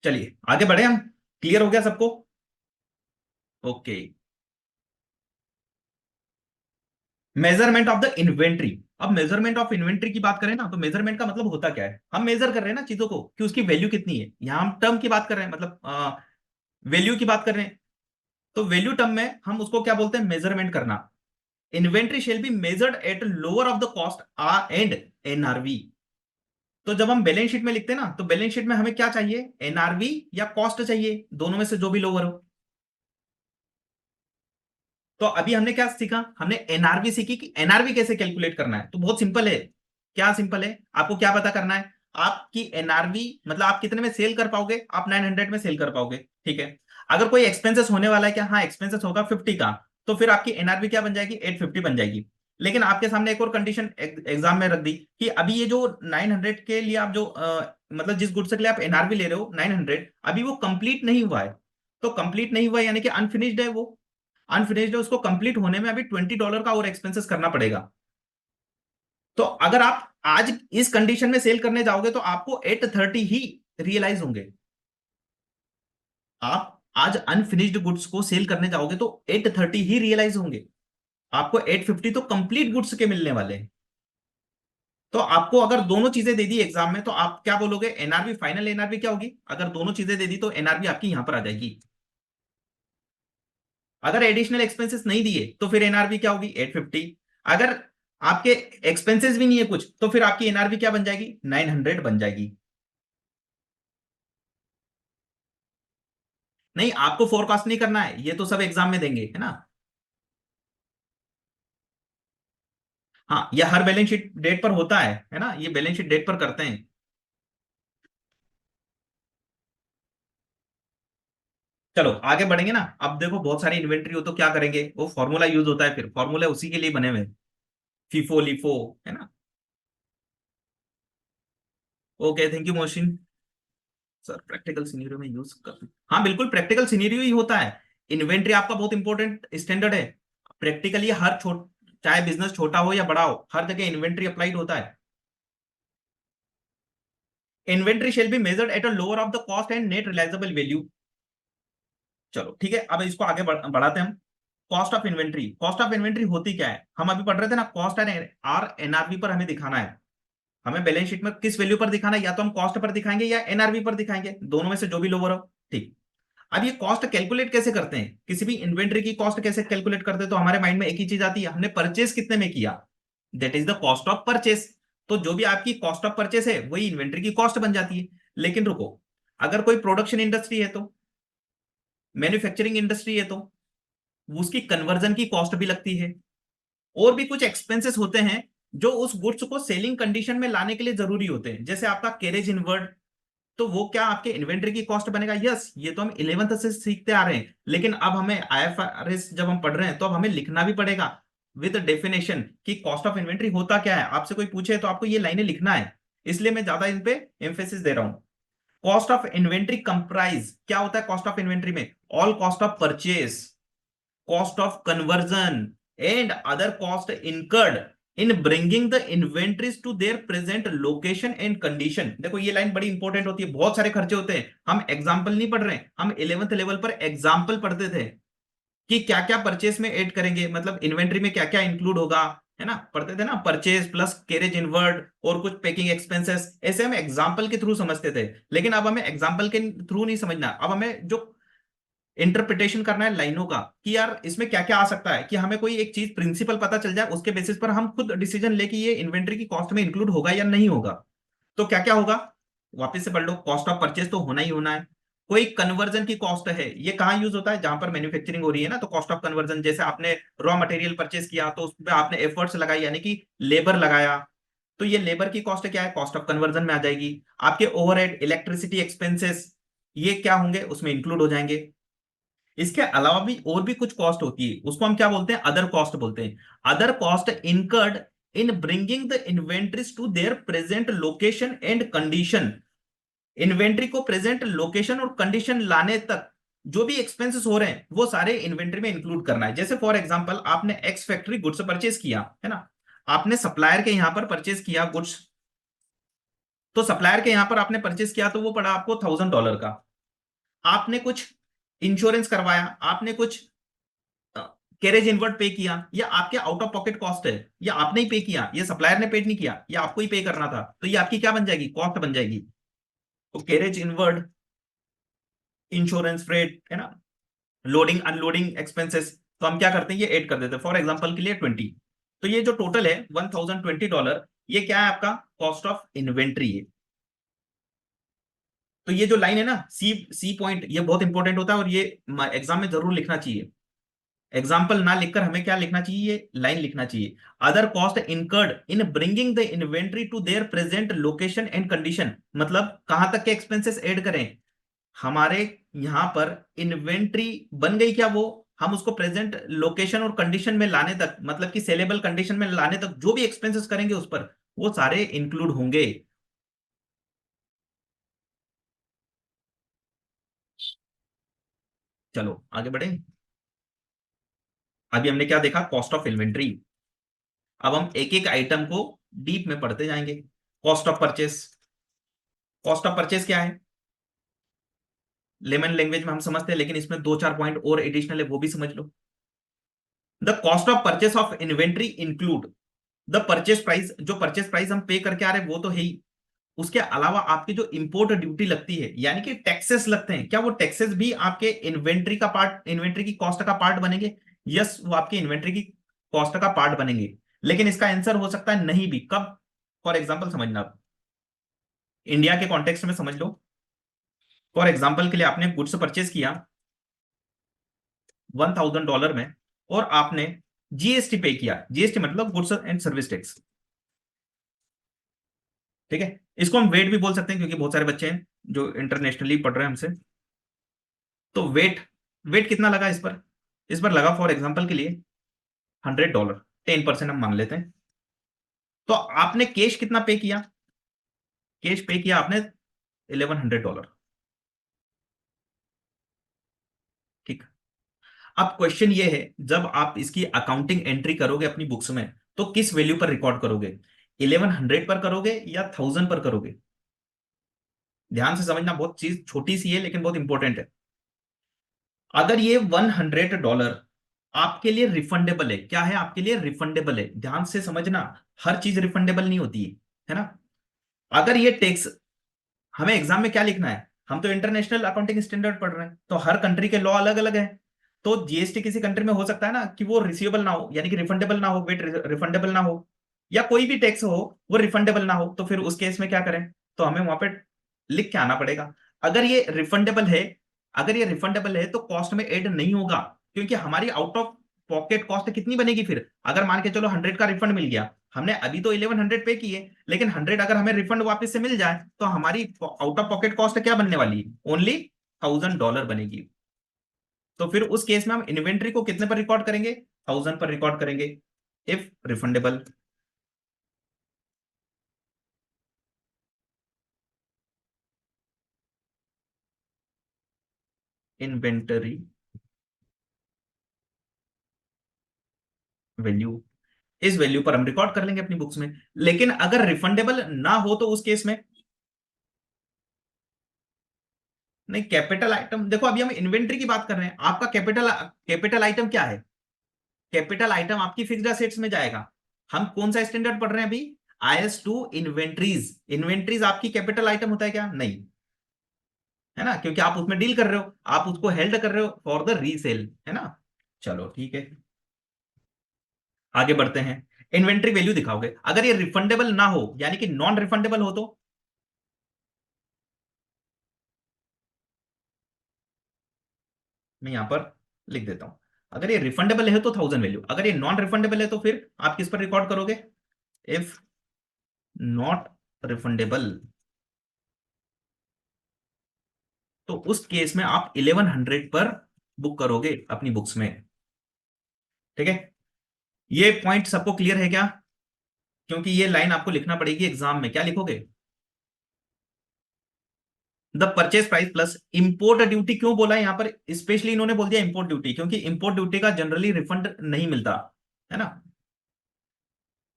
चलिए आगे बढ़े हम। क्लियर हो गया सबको। Okay. Measurement of the inventory. अब मेजरमेंट ऑफ इन्वेंट्री की बात करें ना, तो मेजरमेंट का मतलब होता क्या है, हम मेजर कर रहे हैं ना चीजों को कि उसकी वैल्यू कितनी है। यहां हम टर्म की बात कर रहे हैं, मतलब वैल्यू की बात कर रहे हैं। तो वैल्यू टर्म में हम उसको क्या बोलते हैं, मेजरमेंट करना। Inventory shall be measured at lower of the cost and NRV. तो जब हम बैलेंस शीट में लिखते हैं ना, तो बैलेंस शीट में हमें क्या चाहिए, एनआरवी या कॉस्ट चाहिए, दोनों में से जो भी लोअर हो। तो अभी हमने क्या सीखा, हमने एनआरवी सीखी कि एनआरवी कैसे कैलकुलेट करना है। तो बहुत सिंपल है। क्या सिंपल है, आपको क्या पता करना है, आपकी एनआरवी मतलब आप कितने में सेल कर पाओगे, आप 900 में सेल कर पाओगे, ठीक है। अगर कोई एक्सपेंसेस होने वाला है, क्या, हाँ एक्सपेंसेस होगा 50 का, तो फिर आपकी एनआरवी क्या बन जाएगी, 850 बन जाएगी। लेकिन आपके सामने एक और कंडीशन एग्जाम में रख दी कि अभी ये जो 900 के लिए आप जो मतलब जिस गुड्स के लिए आप एनआरवी ले रहे हो 900, अभी वो कंप्लीट नहीं हुआ है। तो कंप्लीट नहीं हुआ है यानी कि अनफिनिश्ड है वो। अनफिनिश्ड है, उसको कंप्लीट होने में अभी $20 का और एक्सपेंसेस करना पड़ेगा। तो अगर आप आज इस कंडीशन में सेल करने जाओगे तो आपको 830 ही रियलाइज होंगे। आप आज अनफिनिश्ड गुड्स को सेल करने जाओगे तो 830 ही रियलाइज होंगे। आपको 850 तो कंप्लीट गुड्स के मिलने वाले हैं। तो आपको अगर दोनों चीजें दे दी एग्जाम में, तो आप क्या बोलोगे, एनआरबी, फाइनल एनआरबी क्या होगी, अगर दोनों चीजें दे दी तो एनआरबी आपकी यहां पर आ जाएगी। अगर एडिशनल एक्सपेंसेस नहीं दिए तो फिर एनआरबी क्या होगी, 850। अगर आपके एक्सपेंसेस भी नहीं है कुछ, तो फिर आपकी एनआरबी क्या बन जाएगी, 900 बन जाएगी। नहीं, आपको फोरकास्ट नहीं करना है, ये तो सब एग्जाम में देंगे, है ना। हाँ, ये हर बैलेंस शीट डेट पर होता है ना, ये बैलेंस शीट डेट पर करते हैं। चलो आगे बढ़ेंगे ना। अब देखो बहुत सारी इन्वेंट्री हो तो क्या करेंगे, वो फॉर्मूला यूज होता है, फिर फॉर्मूला उसी के लिए बने हुए हैं, फीफो लिफो, है ना। Okay, thank you Mohsin. Sir practical scenario में यूज कर, हाँ बिल्कुल प्रैक्टिकल सिनेरियो ही होता है। इन्वेंट्री आपका बहुत इंपॉर्टेंट स्टैंडर्ड है। प्रैक्टिकली हर छोट चाहे बिजनेस छोटा हो या बड़ा हो, हर जगह इन्वेंट्री अप्लाइड होता है। Inventory shall be measured at a lower of the cost and net realisable value. चलो ठीक है, अब इसको आगे बढ़ाते हैं हम। Cost of inventory, cost of inventory होती क्या है, हम अभी पढ़ रहे थे ना, कॉस्ट एंड आर एनआरवी पर हमें दिखाना है। हमें बैलेंस शीट में किस वैल्यू पर दिखाना है, या तो हम कॉस्ट पर दिखाएंगे या एनआरवी पर दिखाएंगे, दोनों में से जो भी लोअर हो। ठीक। अब ये कॉस्ट कैलकुलेट कैसे करते हैं, किसी भी इन्वेंट्री की कॉस्ट कैसे कैलकुलेट करते हैं, तो हमारे माइंड में एक ही चीज आती है, हमने परचेस कितने में किया, that is the cost of purchase. तो जो भी आपकी कॉस्ट ऑफ परचेस है वही इन्वेंट्री की कॉस्ट बन जाती है। लेकिन रुको, अगर कोई प्रोडक्शन इंडस्ट्री है तो, मैन्युफैक्चरिंग इंडस्ट्री है तो उसकी कन्वर्जन की कॉस्ट भी लगती है, और भी कुछ एक्सपेंसेस होते हैं जो उस गुड्स को सेलिंग कंडीशन में लाने के लिए जरूरी होते हैं, जैसे आपका कैरेज इनवर्ड। तो वो क्या आपके इन्वेंट्री की कॉस्ट बनेगा, यस, ये तो हम 11th से सीखते आ रहे हैं, लेकिन अब हमें आईएफआरएस जब हम पढ़ रहे हैं तो अब हमें लिखना भी पड़ेगा विद डेफिनेशन कि कॉस्ट ऑफ इन्वेंट्री होता क्या है। आपसे कोई पूछे तो आपको ये लाइनें लिखना है, इसलिए मैं ज्यादा इन पे एम्फेसिस दे रहा हूं। कॉस्ट ऑफ इन्वेंट्री कंप्राइज क्या होता है, कॉस्ट ऑफ इन्वेंट्री में all cost of purchase, cost of conversion and other cost incurred in bringing the inventories to their present location and condition। देखो ये लाइन बड़ी इंपॉर्टेंट होती है, बहुत सारे खर्चे होते हैं, हम एग्जाम्पल नहीं पढ़ रहे हैं, हम 11th लेवल पर एग्जाम्पल पढ़ते थे कि क्या क्या परचेस में ऐड करेंगे, मतलब इन्वेंट्री में क्या क्या इंक्लूड होगा, है ना, पढ़ते थे ना, परचेस प्लस कैरेज इनवर्ड और कुछ पैकिंग एक्सपेंसेस, ऐसे हम एग्जाम्पल के थ्रू समझते थे। लेकिन अब हमें एग्जाम्पल के थ्रू नहीं समझना, अब हमें जो इंटरप्रिटेशन करना है लाइनों का, कि यार इसमें क्या क्या आ सकता है, कि हमें कोई एक चीज प्रिंसिपल पता चल जाए, उसके बेसिस पर हम खुद डिसीजन ले कि ये इन्वेंट्री की कॉस्ट में इंक्लूड होगा या नहीं होगा। तो क्या क्या होगा, वापस से पढ़ लो, कॉस्ट ऑफ परचेज तो होना ही होना है। कोई कन्वर्जन की कॉस्ट है, ये कहाँ यूज होता है, जहां पर मैन्युफैक्चरिंग हो रही है ना, तो कॉस्ट ऑफ कन्वर्जन, जैसे आपने रॉ मटेरियल परचेज किया तो उसमें आपने एफर्ट्स लगाई, यानी कि लेबर लगाया, तो ये लेबर की कॉस्ट क्या है, कॉस्ट ऑफ कन्वर्जन में आ जाएगी। आपके ओवरहेड इलेक्ट्रिसिटी एक्सपेंसेस ये क्या होंगे, उसमें इंक्लूड हो जाएंगे। इसके अलावा भी और भी कुछ कॉस्ट होती है, उसको हम क्या बोलते हैं, अदर कॉस्ट बोलते हैं। Other cost incurred in bringing the inventories to their present location and condition. Inventory को प्रेजेंट लोकेशन और कंडीशन लाने तक जो भी एक्सपेंसेस हो रहे हैं वो सारे इन्वेंट्री में इंक्लूड करना है। जैसे फॉर एग्जांपल आपने एक्स फैक्ट्री गुड्स परचेज किया, है ना, आपने सप्लायर के यहां पर परचेज किया गुड्स, तो सप्लायर के यहां पर आपने परचेज किया तो वो पड़ा आपको $1000 का। आपने कुछ इंश्योरेंस करवाया, आपने कुछ कैरेज इनवर्ड पे किया, या आपके आउट ऑफ पॉकेट कॉस्ट है, या आपने ही पे किया, ये सप्लायर ने पेड नहीं किया, या आपको ही पे करना था, तो ये आपकी क्या बन जाएगी, कॉस्ट बन जाएगी। तो कैरेज इनवर्ड, इंश्योरेंस, फ्रेट, है ना, लोडिंग अनलोडिंग एक्सपेंसेस, तो हम क्या करते हैं, ये ऐड कर देते हैं, फॉर एग्जांपल के लिए 20। तो ये जो टोटल है $1020, ये क्या है, आपका कॉस्ट ऑफ इन्वेंट्री है। तो ये जो लाइन है ना, सी सी पॉइंट, ये बहुत इंपॉर्टेंट होता है, और ये एग्जाम में जरूर लिखना चाहिए। एग्जाम्पल ना लिखकर हमें क्या लिखना चाहिए, ये लाइन लिखना चाहिए, other cost incurred in bringing the inventory to their present location and condition. मतलब कहां तक के एक्सपेंसेस ऐड करें, हमारे यहां पर इन्वेंट्री बन गई क्या, वो हम उसको प्रेजेंट लोकेशन और कंडीशन में लाने तक, मतलब कि सेलेबल कंडीशन में लाने तक जो भी एक्सपेंसेस करेंगे उस पर, वो सारे इंक्लूड होंगे। चलो आगे बढ़े। अभी हमने क्या देखा, कॉस्ट ऑफ इन्वेंट्री। अब हम एक एक आइटम को डीप में पढ़ते जाएंगे। Cost of purchase, cost of purchase क्या है, लेमन लैंग्वेज में हम समझते हैं, लेकिन इसमें दो चार पॉइंट और एडिशनल है, वो भी समझ लो। The cost of purchase of inventory include the purchase price, जो परचेस प्राइस हम पे करके आ रहे हैं वो तो है ही, उसके अलावा आपकी जो इंपोर्ट ड्यूटी लगती है, यानी कि टैक्सेस लगते हैं, क्या वो टैक्सेस भी आपके इन्वेंट्री का पार्ट, इन्वेंट्री की कॉस्ट का पार्ट बनेंगे। यस, वो आपकी इन्वेंट्री की कॉस्ट का पार्ट बनेंगे, लेकिन इसका आंसर हो सकता है नहीं भी, कब, फॉर एग्जाम्पल समझना आप, इंडिया के कॉन्टेक्स्ट में समझ लो। फॉर एग्जाम्पल के लिए आपने गुड्स परचेज किया $1000 में, और आपने जीएसटी पे किया, जीएसटी मतलब गुड्स एंड सर्विस टैक्स, ठीक है। इसको हम वेट भी बोल सकते हैं, क्योंकि बहुत सारे बच्चे हैं जो इंटरनेशनली पढ़ रहे हैं हमसे। तो वेट, वेट कितना लगा इस पर लगा फॉर एग्जाम्पल के लिए $100, 10% हम मान लेते हैं। तो आपने कैश कितना पे किया, कैश पे किया आपने $1100। ठीक। अब क्वेश्चन ये है, जब आप इसकी अकाउंटिंग एंट्री करोगे अपनी बुक्स में, तो किस वैल्यू पर रिकॉर्ड करोगे, 1100 पर करोगे या 1000 पर करोगे? ध्यान से समझना, बहुत चीज छोटी सी है लेकिन बहुत इंपॉर्टेंट है। अगर ये $100 आपके लिए रिफंडेबल है, क्या है आपके लिए रिफंडेबल है, ध्यान से समझना, हर चीज रिफंडेबल नहीं होती है ना। अगर ये टैक्स, हमें एग्जाम में क्या लिखना है, हम तो इंटरनेशनल अकाउंटिंग स्टैंडर्ड पढ़ रहे हैं, तो हर कंट्री के लॉ अलग अलग है। तो जीएसटी किसी कंट्री में हो सकता है ना कि वो रिसीवेबल ना हो, यानी कि रिफंडेबल ना हो, वेट रिफंडेबल ना हो, या कोई भी टैक्स हो वो रिफंडेबल ना हो, तो फिर उस केस में क्या करें, तो हमें वहां पे लिख के आना पड़ेगा। अगर ये रिफंडेबल है, अगर ये रिफंडेबल है तो कॉस्ट में ऐड नहीं होगा, क्योंकि हमारी आउट ऑफ पॉकेट कॉस्ट कितनी बनेगी फिर, अगर मान के चलो 100 का रिफंड मिल गया, हमने अभी तो 1100 पे किए, लेकिन 100 अगर हमें रिफंड वापस से मिल जाए तो हमारी आउट ऑफ पॉकेट कॉस्ट क्या बनने वाली है, ओनली $1000 बनेगी। तो फिर उस केस में हम इन्वेंट्री को कितने पर रिकॉर्ड करेंगे, 1000 पर रिकॉर्ड करेंगे, इफ रिफंडेबल। इन्वेंटरी वैल्यू, इस वैल्यू पर हम रिकॉर्ड कर लेंगे अपनी बुक्स में। लेकिन अगर रिफंडेबल ना हो तो उस केस में नहीं, कैपिटल आइटम देखो, अभी हम इन्वेंट्री की बात कर रहे हैं, आपका कैपिटल कैपिटल आइटम क्या है, कैपिटल आइटम आपकी फिक्स्ड असेट्स में जाएगा। हम कौन सा स्टैंडर्ड पढ़ रहे हैं अभी, IS 2 इन्वेंट्रीज। इन्वेंट्रीज आपकी कैपिटल आइटम होता है क्या, नहीं, है ना, क्योंकि आप उसमें डील कर रहे हो, आप उसको हेल्ड कर रहे हो फॉर द रीसेल, है ना। चलो ठीक है, आगे बढ़ते हैं। इन्वेंट्री वैल्यू दिखाओगे, अगर ये रिफंडेबल ना हो यानी कि नॉन रिफंडेबल हो तो मैं यहां पर लिख देता हूं, अगर ये रिफंडेबल है तो 1000 वैल्यू, अगर ये नॉन रिफंडेबल है तो फिर आप किस पर रिकॉर्ड करोगे, इफ नॉट रिफंडेबल, तो उस केस में आप 1100 पर बुक करोगे अपनी बुक्स में। ठीक है, ये पॉइंट सबको क्लियर है क्या, क्योंकि ये लाइन आपको लिखना पड़ेगी एग्जाम में, क्या लिखोगे, the purchase price plus import duty. क्यों बोला है यहां पर स्पेशली इन्होंने बोल दिया इंपोर्ट ड्यूटी, क्योंकि इंपोर्ट ड्यूटी का जनरली रिफंड नहीं मिलता, है ना।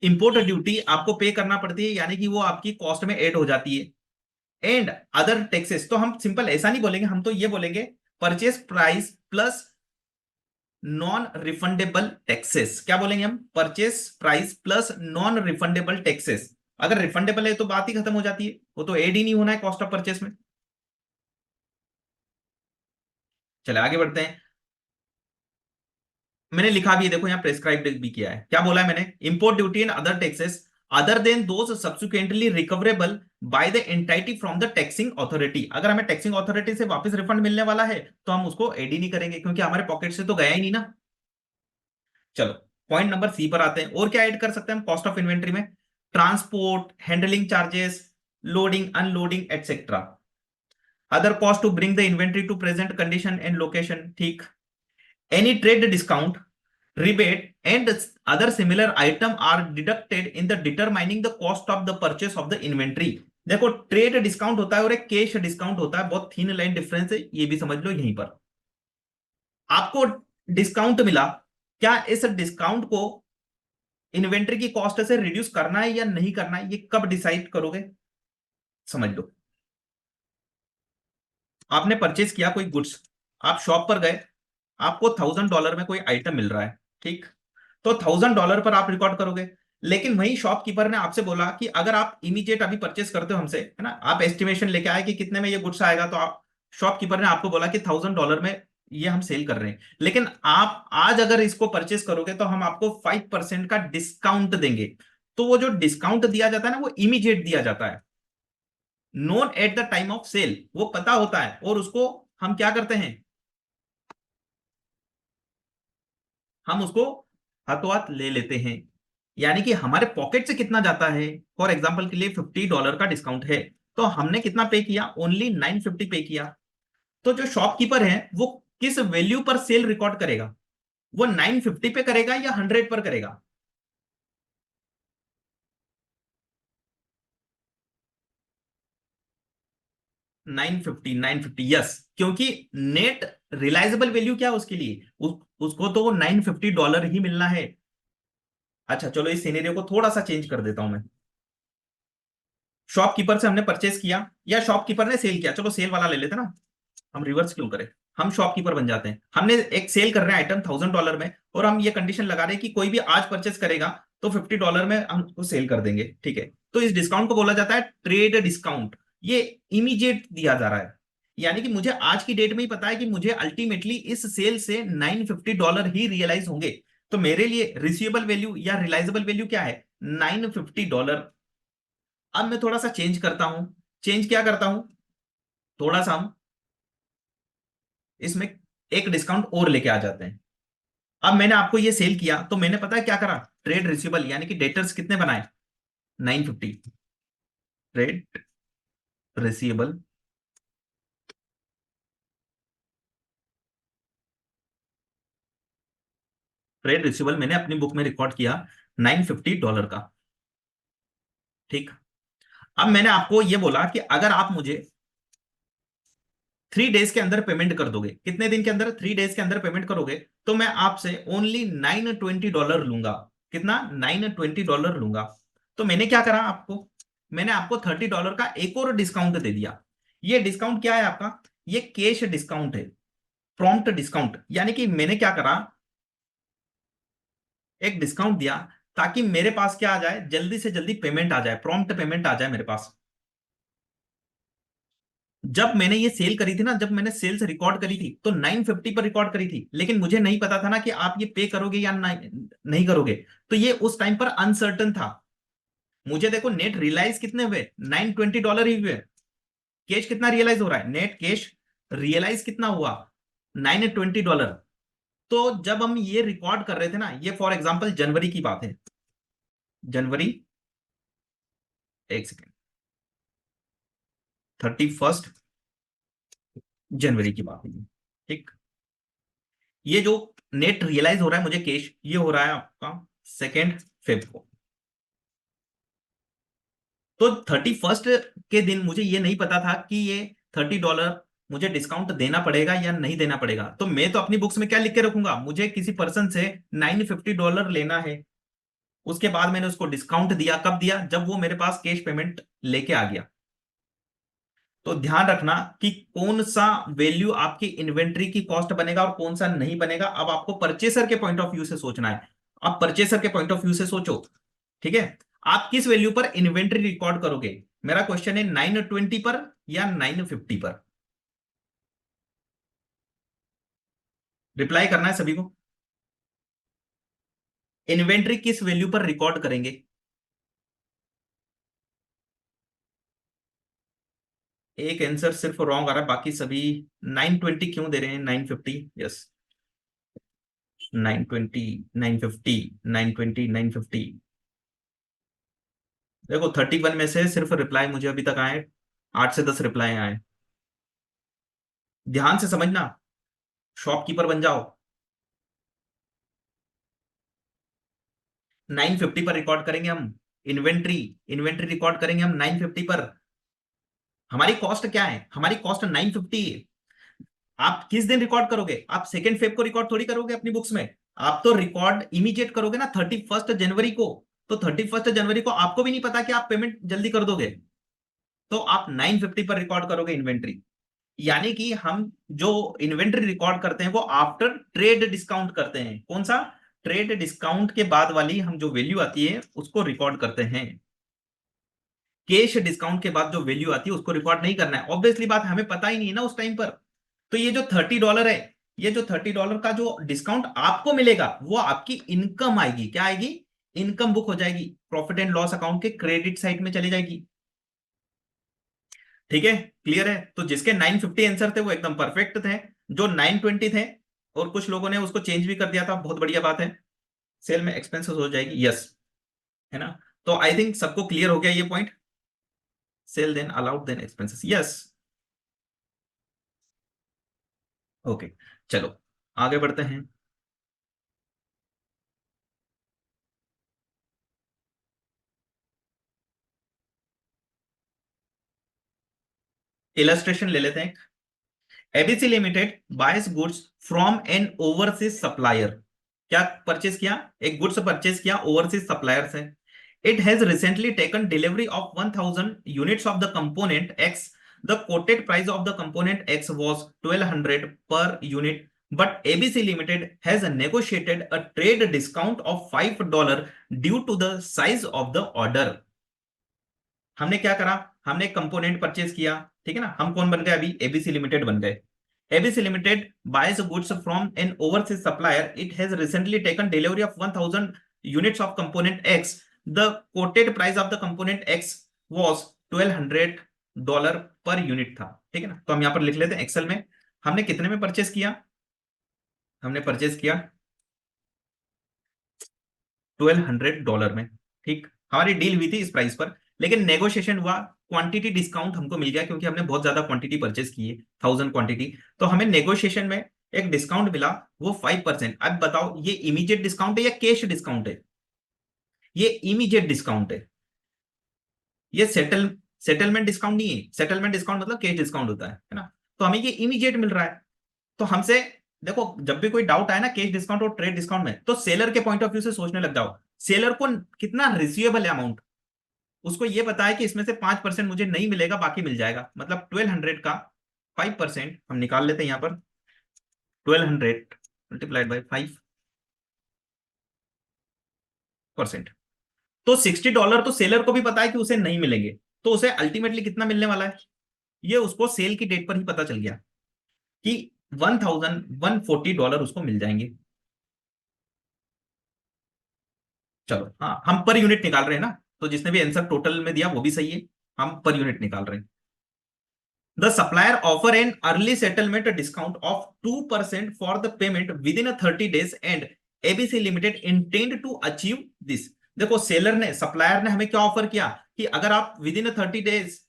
इंपोर्ट ड्यूटी आपको पे करना पड़ती है, यानी कि वो आपकी कॉस्ट में ऐड हो जाती है। एंड अदर टैक्सेस, तो हम सिंपल ऐसा नहीं बोलेंगे, हम तो ये बोलेंगे purchase price plus non refundable taxes. क्या बोलेंगे हम, purchase price plus non refundable taxes. अगर रिफंडेबल है तो बात ही खत्म हो जाती है, वो तो ऐड ही नहीं होना है कॉस्ट ऑफ परचेस में। चले आगे बढ़ते हैं। मैंने लिखा भी है, देखो यहाँ प्रेस्क्राइब्ड भी किया है, क्या बोला है मैंने, import duty and other taxes other than those subsequently recoverable by the entity from the taxing authority. अगर हमें टैक्सिंग अथॉरिटी से वापस रिफंड मिलने वाला है तो हम उसको एड ही नहीं करेंगे, क्योंकि हमारे पॉकेट से तो गया ही नहीं ना। चलो पॉइंट नंबर सी पर आते हैं, और क्या ऐड कर सकते हैं हम कॉस्ट ऑफ इन्वेंट्री में, transport, handling charges, loading unloading etcetera, other cost to bring the inventory to present condition and location. ठीक, any trade discount, rebate and other similar item are deducted in the determining the cost of the purchase of the inventory। देखो trade discount होता है और एक cash discount होता है, बहुत थीन line difference है, ये भी समझ लो यहीं पर। आपको डिस्काउंट मिला, क्या इस डिस्काउंट को इन्वेंट्री की कॉस्ट से रिड्यूस करना है या नहीं करना है, ये कब डिसाइड करोगे, समझ लो। आपने परचेज किया कोई गुड्स, आप शॉप पर गए, आपको $1000 में कोई आइटम मिल रहा है, ठीक, तो $1000 पर आप रिकॉर्ड करोगे। लेकिन वही शॉपकीपर ने आपसे बोला कि अगर आप इमीडिएट अभी परचेस करते हो हमसे, है ना, आप एस्टिमेशन लेके आए कि कितने में ये गुड्स आएगा, तो आप, शॉपकीपर ने आपको बोला कि $1000 में ये हम सेल कर रहे हैं, लेकिन आप आज अगर इसको परचेस करोगे तो हम आपको 5% का डिस्काउंट देंगे। तो वो जो डिस्काउंट दिया जाता है ना, वो इमीडिएट दिया जाता है, known at the time of sale, वो पता होता है, और उसको हम क्या करते हैं, हम उसको हाथों हाथ ले लेते हैं। यानी कि हमारे पॉकेट से कितना जाता है, फॉर एग्जाम्पल के लिए $50 का डिस्काउंट है, तो हमने कितना पे किया, ओनली 950 पे किया। तो जो शॉपकीपर है वो किस वैल्यू पर सेल रिकॉर्ड करेगा? वो 950 पे करेगा या 100 पर करेगा? 950, 950, यस। क्योंकि नेट रिलायजेबल वैल्यू क्या है उसके लिए, उसको तो $950 ही मिलना है। अच्छा चलो इस सिनेरियो को थोड़ा सा चेंज कर देता हूं मैं। शॉपकीपर से हमने परचेस किया या शॉपकीपर ने सेल किया, चलो सेल वाला ले लेते हैं ना, हम रिवर्स क्यों करें। हम शॉपकीपर बन जाते हैं, हमने एक सेल कर रहे हैं आइटम $1000 में, और हम ये कंडीशन लगा रहे हैं कि कोई भी आज परचेस करेगा तो $50 में हम उसको सेल कर देंगे, ठीक है। तो इस डिस्काउंट को बोला जाता है ट्रेड डिस्काउंट। ये इमीडिएट दिया जा रहा है, यानी कि मुझे आज की डेट में ही पता है कि मुझे अल्टीमेटली इस सेल से $950 ही रियलाइज होंगे। तो मेरे लिए रिसीवेबल वैल्यू या रिलाइजेबल वैल्यू क्या है? $950। अब मैं थोड़ा सा चेंज करता हूं। चेंज क्या करता हूं? थोड़ा सा हम इसमें एक डिस्काउंट और लेके आ जाते हैं। अब मैंने आपको ये सेल किया तो मैंने पता है क्या करा, ट्रेड रिसीवेबल यानी कि डेटर्स कितने बनाए? 950। ट्रेड रिसीवेबल, ट्रेड रिसीवेबल मैंने अपनी बुक में रिकॉर्ड किया $950 का, ठीक। अब मैंने आपको ये बोला कि अगर आप मुझे 3 डेज के अंदर पेमेंट कर दोगे, कितने दिन के अंदर? 3 डेज के अंदर पेमेंट करोगे, तो मैं आपसे ओनली $920 लूंगा। कितना? $920 लूंगा। तो मैंने क्या करा आपको, मैंने आपको $30 का एक और डिस्काउंट दे दिया। ये डिस्काउंट क्या है आपका? ये कैश डिस्काउंट है, प्रॉम्प्ट डिस्काउंट। यानी कि मैंने क्या करा, एक डिस्काउंट दिया ताकि मेरे पास क्या आ जाए, जल्दी से जल्दी पेमेंट आ जाए, प्रॉम्प्ट पेमेंट आ जाए मेरे पास। जब मैंने ये सेल करी थी ना, जब मैंने सेल्स रिकॉर्ड करी थी तो 950 पर रिकॉर्ड करी थी, लेकिन मुझे नहीं पता था ना कि आप ये पे करोगे या नहीं, नहीं करोगे। तो ये उस टाइम पर अनसर्टन था। मुझे देखो नेट रियलाइज कितने हुए? $920 ही हुए। कैश कितना रियलाइज हो रहा है? नेट कैश रियलाइज कितना हुआ? $920। तो जब हम ये रिकॉर्ड कर रहे थे ना, ये फॉर एग्जाम्पल जनवरी की बात है, जनवरी, एक सेकेंड, 31 जनवरी की बात है ये, ठीक। ये जो नेट रियलाइज हो रहा है मुझे कैश, ये हो रहा है आपका 2 फेब को। तो 31 के दिन मुझे ये नहीं पता था कि ये $30 मुझे डिस्काउंट देना पड़ेगा या नहीं देना पड़ेगा। तो मैं तो अपनी बुक्स में क्या लिख के रखूंगा, मुझे किसी पर्सन से $950 लेना है। उसके बाद मैंने उसको डिस्काउंट दिया, कब दिया? जब वो मेरे पास कैश पेमेंट लेके आ गया। तो ध्यान रखना कि कौन सा वैल्यू आपकी इन्वेंट्री की कॉस्ट बनेगा और कौन सा नहीं बनेगा। अब आपको परचेसर के पॉइंट ऑफ व्यू से सोचना है। आप परचेसर के पॉइंट ऑफ व्यू से सोचो, ठीक है। आप किस वैल्यू पर इन्वेंट्री रिकॉर्ड करोगे? मेरा क्वेश्चन है 920 पर या 950 पर? रिप्लाई करना है सभी को। इन्वेंट्री किस वैल्यू पर रिकॉर्ड करेंगे? एक आंसर सिर्फ रॉन्ग आ रहा है, बाकी सभी 920 क्यों दे रहे हैं? 950, यस। 920, 950, 920, 950। देखो 31 में से सिर्फ रिप्लाई मुझे अभी तक आए 8 से 10 रिप्लाई आए। ध्यान से समझना, शॉपकीपर बन जाओ। 950 पर रिकॉर्ड करेंगे हम इन्वेंट्री। इन्वेंट्री रिकॉर्ड करेंगे हम 950 पर। हमारी कॉस्ट क्या है? हमारी कॉस्ट 950 है। आप किस दिन रिकॉर्ड करोगे? आप 2 फेब को रिकॉर्ड थोड़ी करोगे अपनी बुक्स में। आप तो रिकॉर्ड इमीडिएट करोगे ना, 31 जनवरी को। तो 31 जनवरी को आपको भी नहीं पता कि आप पेमेंट जल्दी कर दोगे, तो आप 950 पर रिकॉर्ड करोगे इन्वेंट्री। यानी कि हम जो इन्वेंट्री रिकॉर्ड करते हैं वो आफ्टर ट्रेड डिस्काउंट करते हैं। कौन सा? ट्रेड डिस्काउंट के बाद वाली हम जो वैल्यू आती है उसको रिकॉर्ड करते हैं। कैश डिस्काउंट के बाद जो वैल्यू आती है उसको रिकॉर्ड नहीं करना है। ऑब्वियसली बात है, हमें पता ही नहीं है ना उस टाइम पर। तो ये जो $30 है, ये जो $30 का जो डिस्काउंट आपको मिलेगा वो आपकी इनकम आएगी। क्या आएगी? इनकम बुक हो जाएगी, प्रॉफिट एंड लॉस अकाउंट के क्रेडिट साइड में चली जाएगी। ठीक है, क्लियर है? तो जिसके 950 आंसर थे वो एकदम परफेक्ट थे। जो 920 थे और कुछ लोगों ने उसको चेंज भी कर दिया था, बहुत बढ़िया बात है। सेल में एक्सपेंसेस हो जाएगी, यस, है ना। तो आई थिंक सबको क्लियर हो गया ये point. Sale then allowed then expenses, yes. Okay, चलो आगे बढ़ते हैं। इलस्ट्रेशन ले लेते हैं। ABC limited buys goods from an overseas supplier. क्या परचेज किया? एक गुड्स परचेज किया ओवरसीज सप्लायर से। It has recently taken delivery of 1000 units of the component X. The quoted price of the component X was 1200 per unit, but ABC limited has negotiated a trade discount of $5 due to the size of the order. हमने क्या करा? हमने component purchase किया, ठीक है ना। हम कौन बन गए अभी? एबीसी लिमिटेड बन गए। ABC limited buys goods from an overseas supplier. It has recently taken delivery of 1000 units of component X. The quoted price of the component X was $1200 per unit था, ठीक है ना। तो हम यहां पर लिख लेते हैं एक्सेल में, हमने कितने में परचेज किया? हमने परचेज किया $1200 में, ठीक। हमारी डील हुई थी इस प्राइस पर, लेकिन नेगोशिएशन हुआ, क्वांटिटी डिस्काउंट हमको मिल गया क्योंकि हमने बहुत ज्यादा क्वांटिटी परचेज की है, 1000 क्वांटिटी। तो हमें नेगोशिएशन में एक डिस्काउंट मिला, वो 5%। अब बताओ ये इमीडिएट डिस्काउंट है या कैश डिस्काउंट है? ये इमीडिएट डिस्काउंट है। ये सेटलमेंट डिस्काउंट नहीं है। सेटलमेंट डिस्काउंट मतलब कैश डिस्काउंट होता है ना। तो हमें ये इमीडिएट मिल रहा है। तो हमसे, देखो जब भी कोई डाउट आए ना कैश डिस्काउंट और ट्रेड डिस्काउंट में, तो सेलर के पॉइंट ऑफ व्यू से सोचने लग जाओ। सेलर को कितना रिसीवेबल है अमाउंट, उसको ये पता है कि इसमें से 5% मुझे नहीं मिलेगा, बाकी मिल जाएगा। मतलब 1200 का 5% हम निकाल लेते हैं यहां पर। 1200 मल्टीप्लाइड बाई 5%, तो $60 तो सेलर को भी पता है कि उसे नहीं मिलेंगे। तो उसे अल्टीमेटली कितना मिलने वाला है, ये उसको सेल की डेट पर ही पता चल गया कि $1140 उसको मिल जाएंगे। चलो हाँ, हम पर यूनिट निकाल रहे हैं ना, तो जिसने भी आंसर टोटल में दिया वो भी सही है। हम पर यूनिट निकाल रहे हैं। The supplier offer an early settlement discount of 2% for the payment within a 30 days and ABC Limited intend to achieve this। देखो सेलर ने, सप्लायर ने हमें क्या ऑफर किया कि अगर आप विद इन 30 डेज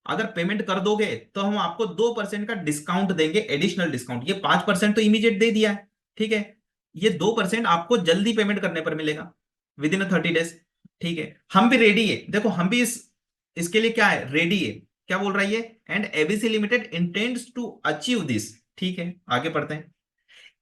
अगर पेमेंट कर दोगे तो हम आपको 2% का डिस्काउंट देंगे, एडिशनल डिस्काउंट। ये 5% तो इमीडिएट दे दिया है, ठीक है। ये 2% आपको जल्दी पेमेंट करने पर मिलेगा विद इन 30 डेज, ठीक है। हम भी रेडी है, देखो हम भी इसके लिए क्या है, रेडी है। क्या बोल रही है? And ABC limited intends to achieve this, ठीक है। आगे पढ़ते हैं।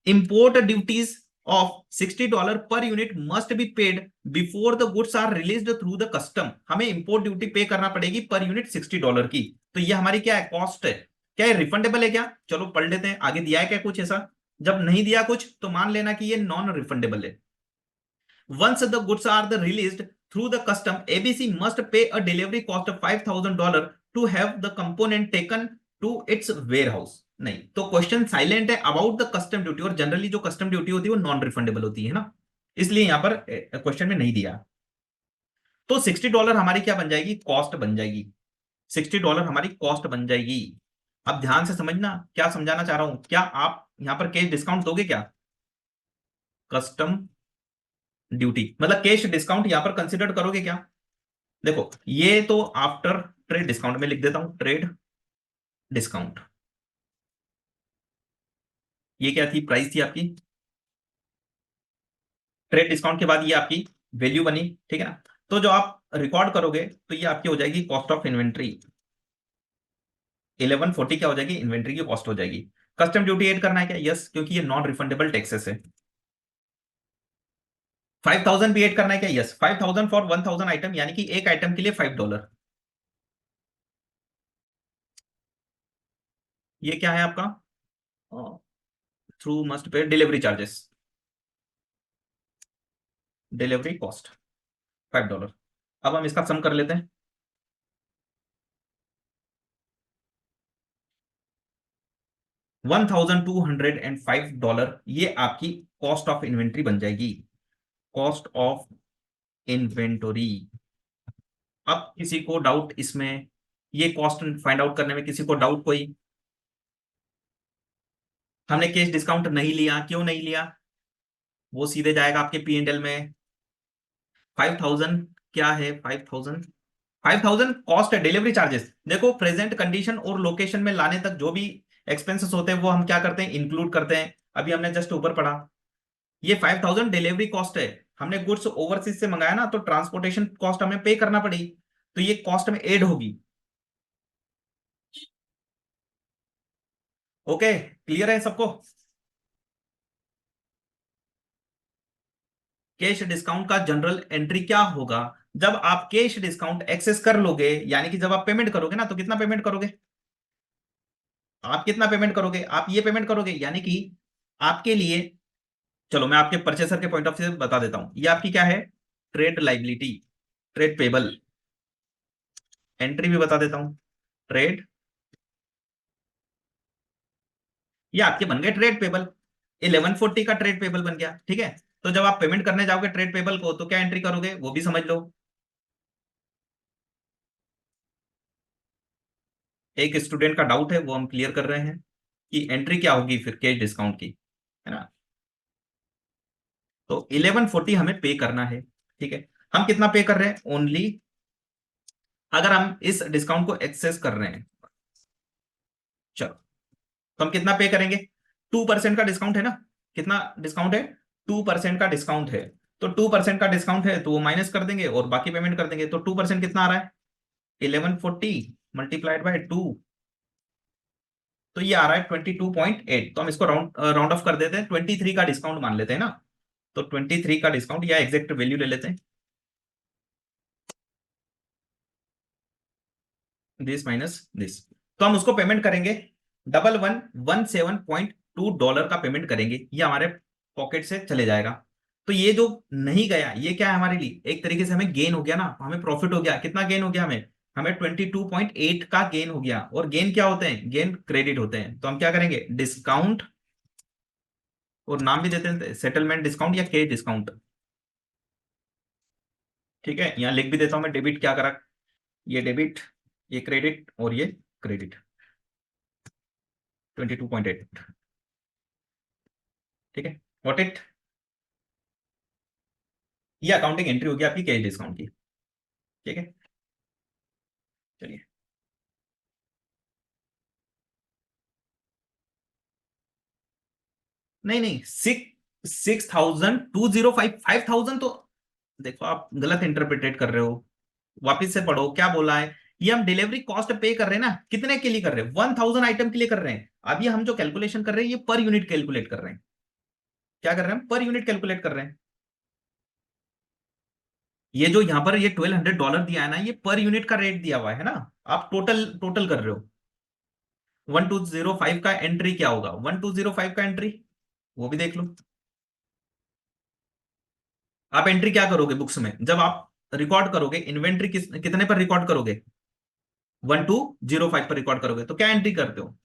Import duties of $60 per unit must be paid before the goods are released through the custom. हमें इंपोर्ट ड्यूटी पे करना पड़ेगी पर यूनिट $60 की। तो ये हमारी क्या है, कॉस्ट है। क्या है, रिफंडेबल है क्या? चलो पढ़ लेते हैं, आगे दिया है क्या कुछ ऐसा? जब नहीं दिया कुछ तो मान लेना कि ये नॉन रिफंडेबल है। Once the goods are released through the custom, ABC must pay a delivery cost of $5000 to have the component taken to its warehouse। नहीं तो क्वेश्चन साइलेंट है अबाउट द कस्टम ड्यूटी, और generally जो custom duty होती है वो non refundable होती है ना, इसलिए यहां पर क्वेश्चन में नहीं दिया। तो $60 हमारी क्या बन जाएगी, कॉस्ट बन जाएगी। $60 हमारी कॉस्ट बन जाएगी। अब ध्यान से समझना क्या समझाना चाह रहा हूं। क्या आप यहां पर कैश डिस्काउंट दोगे क्या? कस्टम ड्यूटी मतलब कैश डिस्काउंट यहां पर कंसिडर करोगे क्या? देखो ये तो आफ्टर ट्रेड डिस्काउंट में लिख देता हूं, ट्रेड डिस्काउंट। ये क्या थी, प्राइस थी आपकी। ट्रेड डिस्काउंट के बाद ये आपकी वैल्यू बनी, ठीक है ना। तो जो आप रिकॉर्ड करोगे तो ये आपकी हो जाएगी कॉस्ट ऑफ इन्वेंट्री। 1140 क्या हो जाएगी, इन्वेंट्री की कॉस्ट हो जाएगी। कस्टम ड्यूटी ऐड करना है क्या? यस, क्योंकि ये नॉन रिफंडेबल टैक्सेस है। 5000 भी ऐड करना है क्या? यस, 5000 फॉर 1000 आइटम, यानी कि एक आइटम के लिए $5। ये क्या है आपका, through must pay delivery charges, delivery cost $5। अब हम इसका सम कर लेते हैं। $1205 ये आपकी कॉस्ट ऑफ इन्वेंट्री बन जाएगी। Cost of inventory. अब किसी को डाउट इसमें, ये कॉस्ट फाइंड आउट करने में किसी को डाउट कोई? हमने कैश डिस्काउंट नहीं लिया, क्यों नहीं लिया? वो सीधे जाएगा आपके पी एंड एल में। 5000 क्या है, 5000 कॉस्ट है, डिलीवरी चार्जेस। देखो प्रेजेंट कंडीशन और लोकेशन में लाने तक जो भी एक्सपेंसेस होते हैं वो हम क्या करते हैं, इंक्लूड करते हैं। अभी हमने जस्ट ऊपर पढ़ा, ये 5,000 डिलीवरी कॉस्ट है। हमने गुड्स ओवरसीज से मंगाया ना, तो ट्रांसपोर्टेशन कॉस्ट हमें पे करना पड़ी, तो ये कॉस्ट में ऐड होगी। ओके, क्लियर है सबको? कैश डिस्काउंट का जनरल एंट्री क्या होगा? जब आप कैश डिस्काउंट एक्सेस कर लोगे, यानी कि जब आप पेमेंट करोगे ना, तो कितना पेमेंट करोगे? आप कितना पेमेंट करोगे? आप ये पेमेंट करोगे, यानी कि आपके लिए, चलो मैं आपके परचेसर के पॉइंट ऑफ व्यू से बता देता हूं, ये आपकी क्या है, trade liability, trade payable. Entry भी बता देता हूं, ट्रेड, ये आपके बन गए ट्रेड पेबल। 1140 का ट्रेड पेबल बन गया, ठीक है। तो जब आप पेमेंट करने जाओगे ट्रेड पेबल को, तो क्या एंट्री करोगे वो भी समझ लो। एक स्टूडेंट का डाउट है, वो हम क्लियर कर रहे हैं कि एंट्री क्या होगी फिर कैश डिस्काउंट की, है ना। तो 1140 हमें पे करना है, ठीक है। हम कितना पे कर रहे हैं ओनली, अगर हम इस डिस्काउंट को एक्सेस कर रहे हैं, चलो, तो हम कितना पे करेंगे? 2% का डिस्काउंट है ना, कितना डिस्काउंट है? 2% का डिस्काउंट है। तो 2% का डिस्काउंट है तो वो माइनस कर देंगे और बाकी पेमेंट कर देंगे। तो 2% कितना आ रहा है? 1140 मल्टीप्लाइड बाय 2, तो ये आ रहा है 22.8। तो हम इसको राउंड राउंड ऑफ कर देते हैं, 23 का डिस्काउंट मान लेते हैं ना। तो 23 का डिस्काउंट या एग्जैक्ट वैल्यू ले लेते हैं, दिस माइनस दिस। तो हम उसको पेमेंट करेंगे, 1117.2 डॉलर का पेमेंट करेंगे, ये हमारे पॉकेट से चले जाएगा। तो ये जो नहीं गया, ये क्या है हमारे लिए, एक तरीके से हमें गेन हो गया ना, हमें प्रॉफिट हो गया। कितना गेन हो गया हमें? हमें 22.8 का गेन हो गया। और गेन क्या होते हैं? गेन क्रेडिट होते हैं। तो हम क्या करेंगे, डिस्काउंट, और नाम भी देते हैं सेटलमेंट डिस्काउंट या कैश डिस्काउंट, ठीक है। यहाँ लिख भी देता हूं मैं, डेबिट क्या करा, ये डेबिट, ये क्रेडिट, और ये क्रेडिट, 22.8, ठीक है। वॉट इट, ये अकाउंटिंग एंट्री होगी आपकी कैश डिस्काउंट की, ठीक है। चलिए, नहीं नहीं, 6,205, 5,000 तो, देखो आप गलत इंटरप्रिटेट कर रहे हो। वापिस से पढ़ो क्या बोला है। ये हम डिलीवरी कॉस्ट पे कर रहे हैं ना, कितने के लिए कर रहे हैं? 1,000 आइटम के लिए कर रहे हैं। अब ये हम जो कैलकुलेशन कर रहे हैं, ये पर यूनिट कैलकुलेट कर रहे हैं। क्या कर रहे हैं? पर यूनिट कैलकुलेट कर रहे हैं। ये जो यहाँ पर ये $1,200 दिया है ना, ये पर यूनिट का रेट दिया हुआ है ना। आप टोटल टोटल कर रहे हो। 1205 का एंट्री क्या होगा? 1205 का एंट्री वो भी देख लो। आप एंट्री क्या करोगे बुक्स में, जब आप रिकॉर्ड करोगे इन्वेंट्री कितने पर रिकॉर्ड करोगे? 1205 पर रिकॉर्ड करोगे, तो क्या एंट्री करते हो?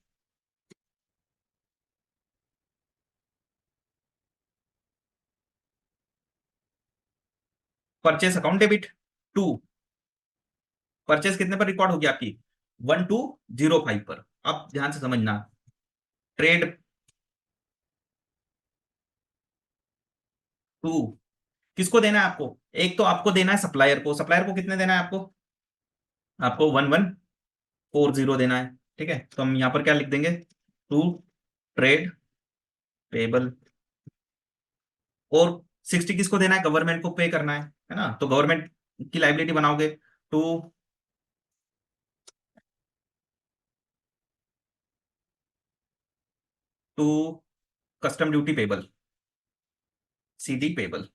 परचेस अकाउंट डेबिट 2, परचेस कितने पर रिकॉर्ड होगी आपकी? 1205 पर। अब ध्यान से समझना, ट्रेड 2 किसको देना है आपको? एक तो आपको देना है सप्लायर को। सप्लायर को कितने देना है आपको? आपको 1140 देना है, ठीक है। तो हम यहां पर क्या लिख देंगे, टू ट्रेड पेबल। और 60 किसको देना है? गवर्नमेंट को पे करना है ना। तो गवर्नमेंट की लाइबिलिटी बनाओगे, to to custom duty payable, CD payable.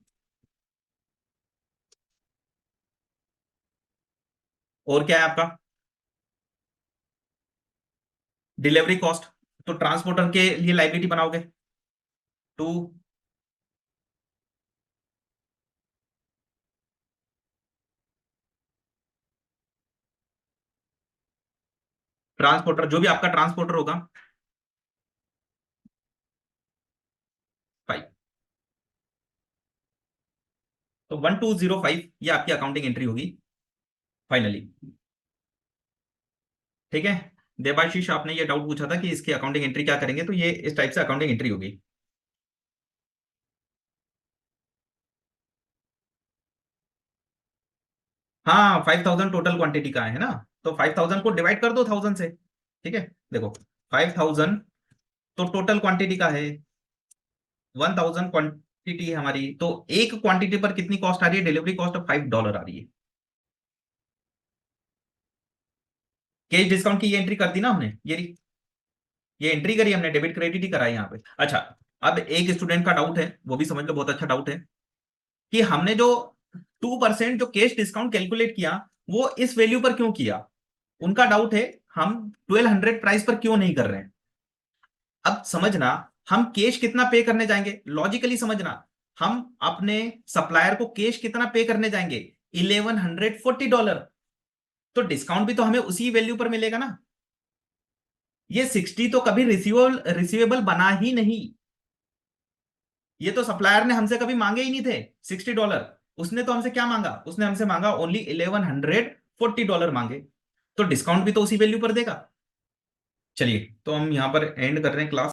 और क्या है आपका? डिलीवरी कॉस्ट, तो ट्रांसपोर्टर के लिए लाइबिलिटी बनाओगे, टू ट्रांसपोर्टर, जो भी आपका ट्रांसपोर्टर होगा, 5। तो 1205 ये आपकी अकाउंटिंग एंट्री होगी फाइनली, ठीक है। देबाशीष, आपने ये डाउट पूछा था कि इसकी अकाउंटिंग एंट्री क्या करेंगे, तो ये इस टाइप से अकाउंटिंग एंट्री होगी। हाँ, 5,000 टोटल क्वांटिटी का है ना, तो 5,000 को डिवाइड कर दो 1,000 से, ठीक है। देखो, 5000, तो टोटल क्वांटिटी का है 1000 क्वांटिटी है हमारी, तो एक क्वांटिटी पर कितनी कॉस्ट आ रही है? डिलीवरी कॉस्ट $5 आ रही है। कैश डिस्काउंट की ये एंट्री कर दी ना हमने, ये एंट्री करी हमने, डेबिट क्रेडिट ही करा है यहाँ पे। अच्छा, अब एक स्टूडेंट का डाउट है, वो भी समझ लो, बहुत अच्छा डाउट है, कि हमने जो 2% जो कैश डिस्काउंट कैलकुलेट किया, वो इस वैल्यू पर क्यों किया? उनका डाउट है, हम 1200 प्राइस पर क्यों नहीं कर रहे हैं? अब समझना, हम कैश कितना पे करने जाएंगे, लॉजिकली समझना, हम अपने सप्लायर को कैश कितना पे करने जाएंगे? $1140। तो डिस्काउंट भी तो हमें उसी वैल्यू पर मिलेगा ना। ये 60 तो कभी रिसीवेबल रिसीवेबल बना ही नहीं। ये तो सप्लायर ने हमसे कभी मांगे ही नहीं थे $60। उसने तो हमसे क्या मांगा? उसने हमसे मांगा ओनली $1140 मांगे। तो डिस्काउंट भी तो उसी वैल्यू पर देगा। चलिए, तो हम यहां पर एंड कर रहे हैं क्लास।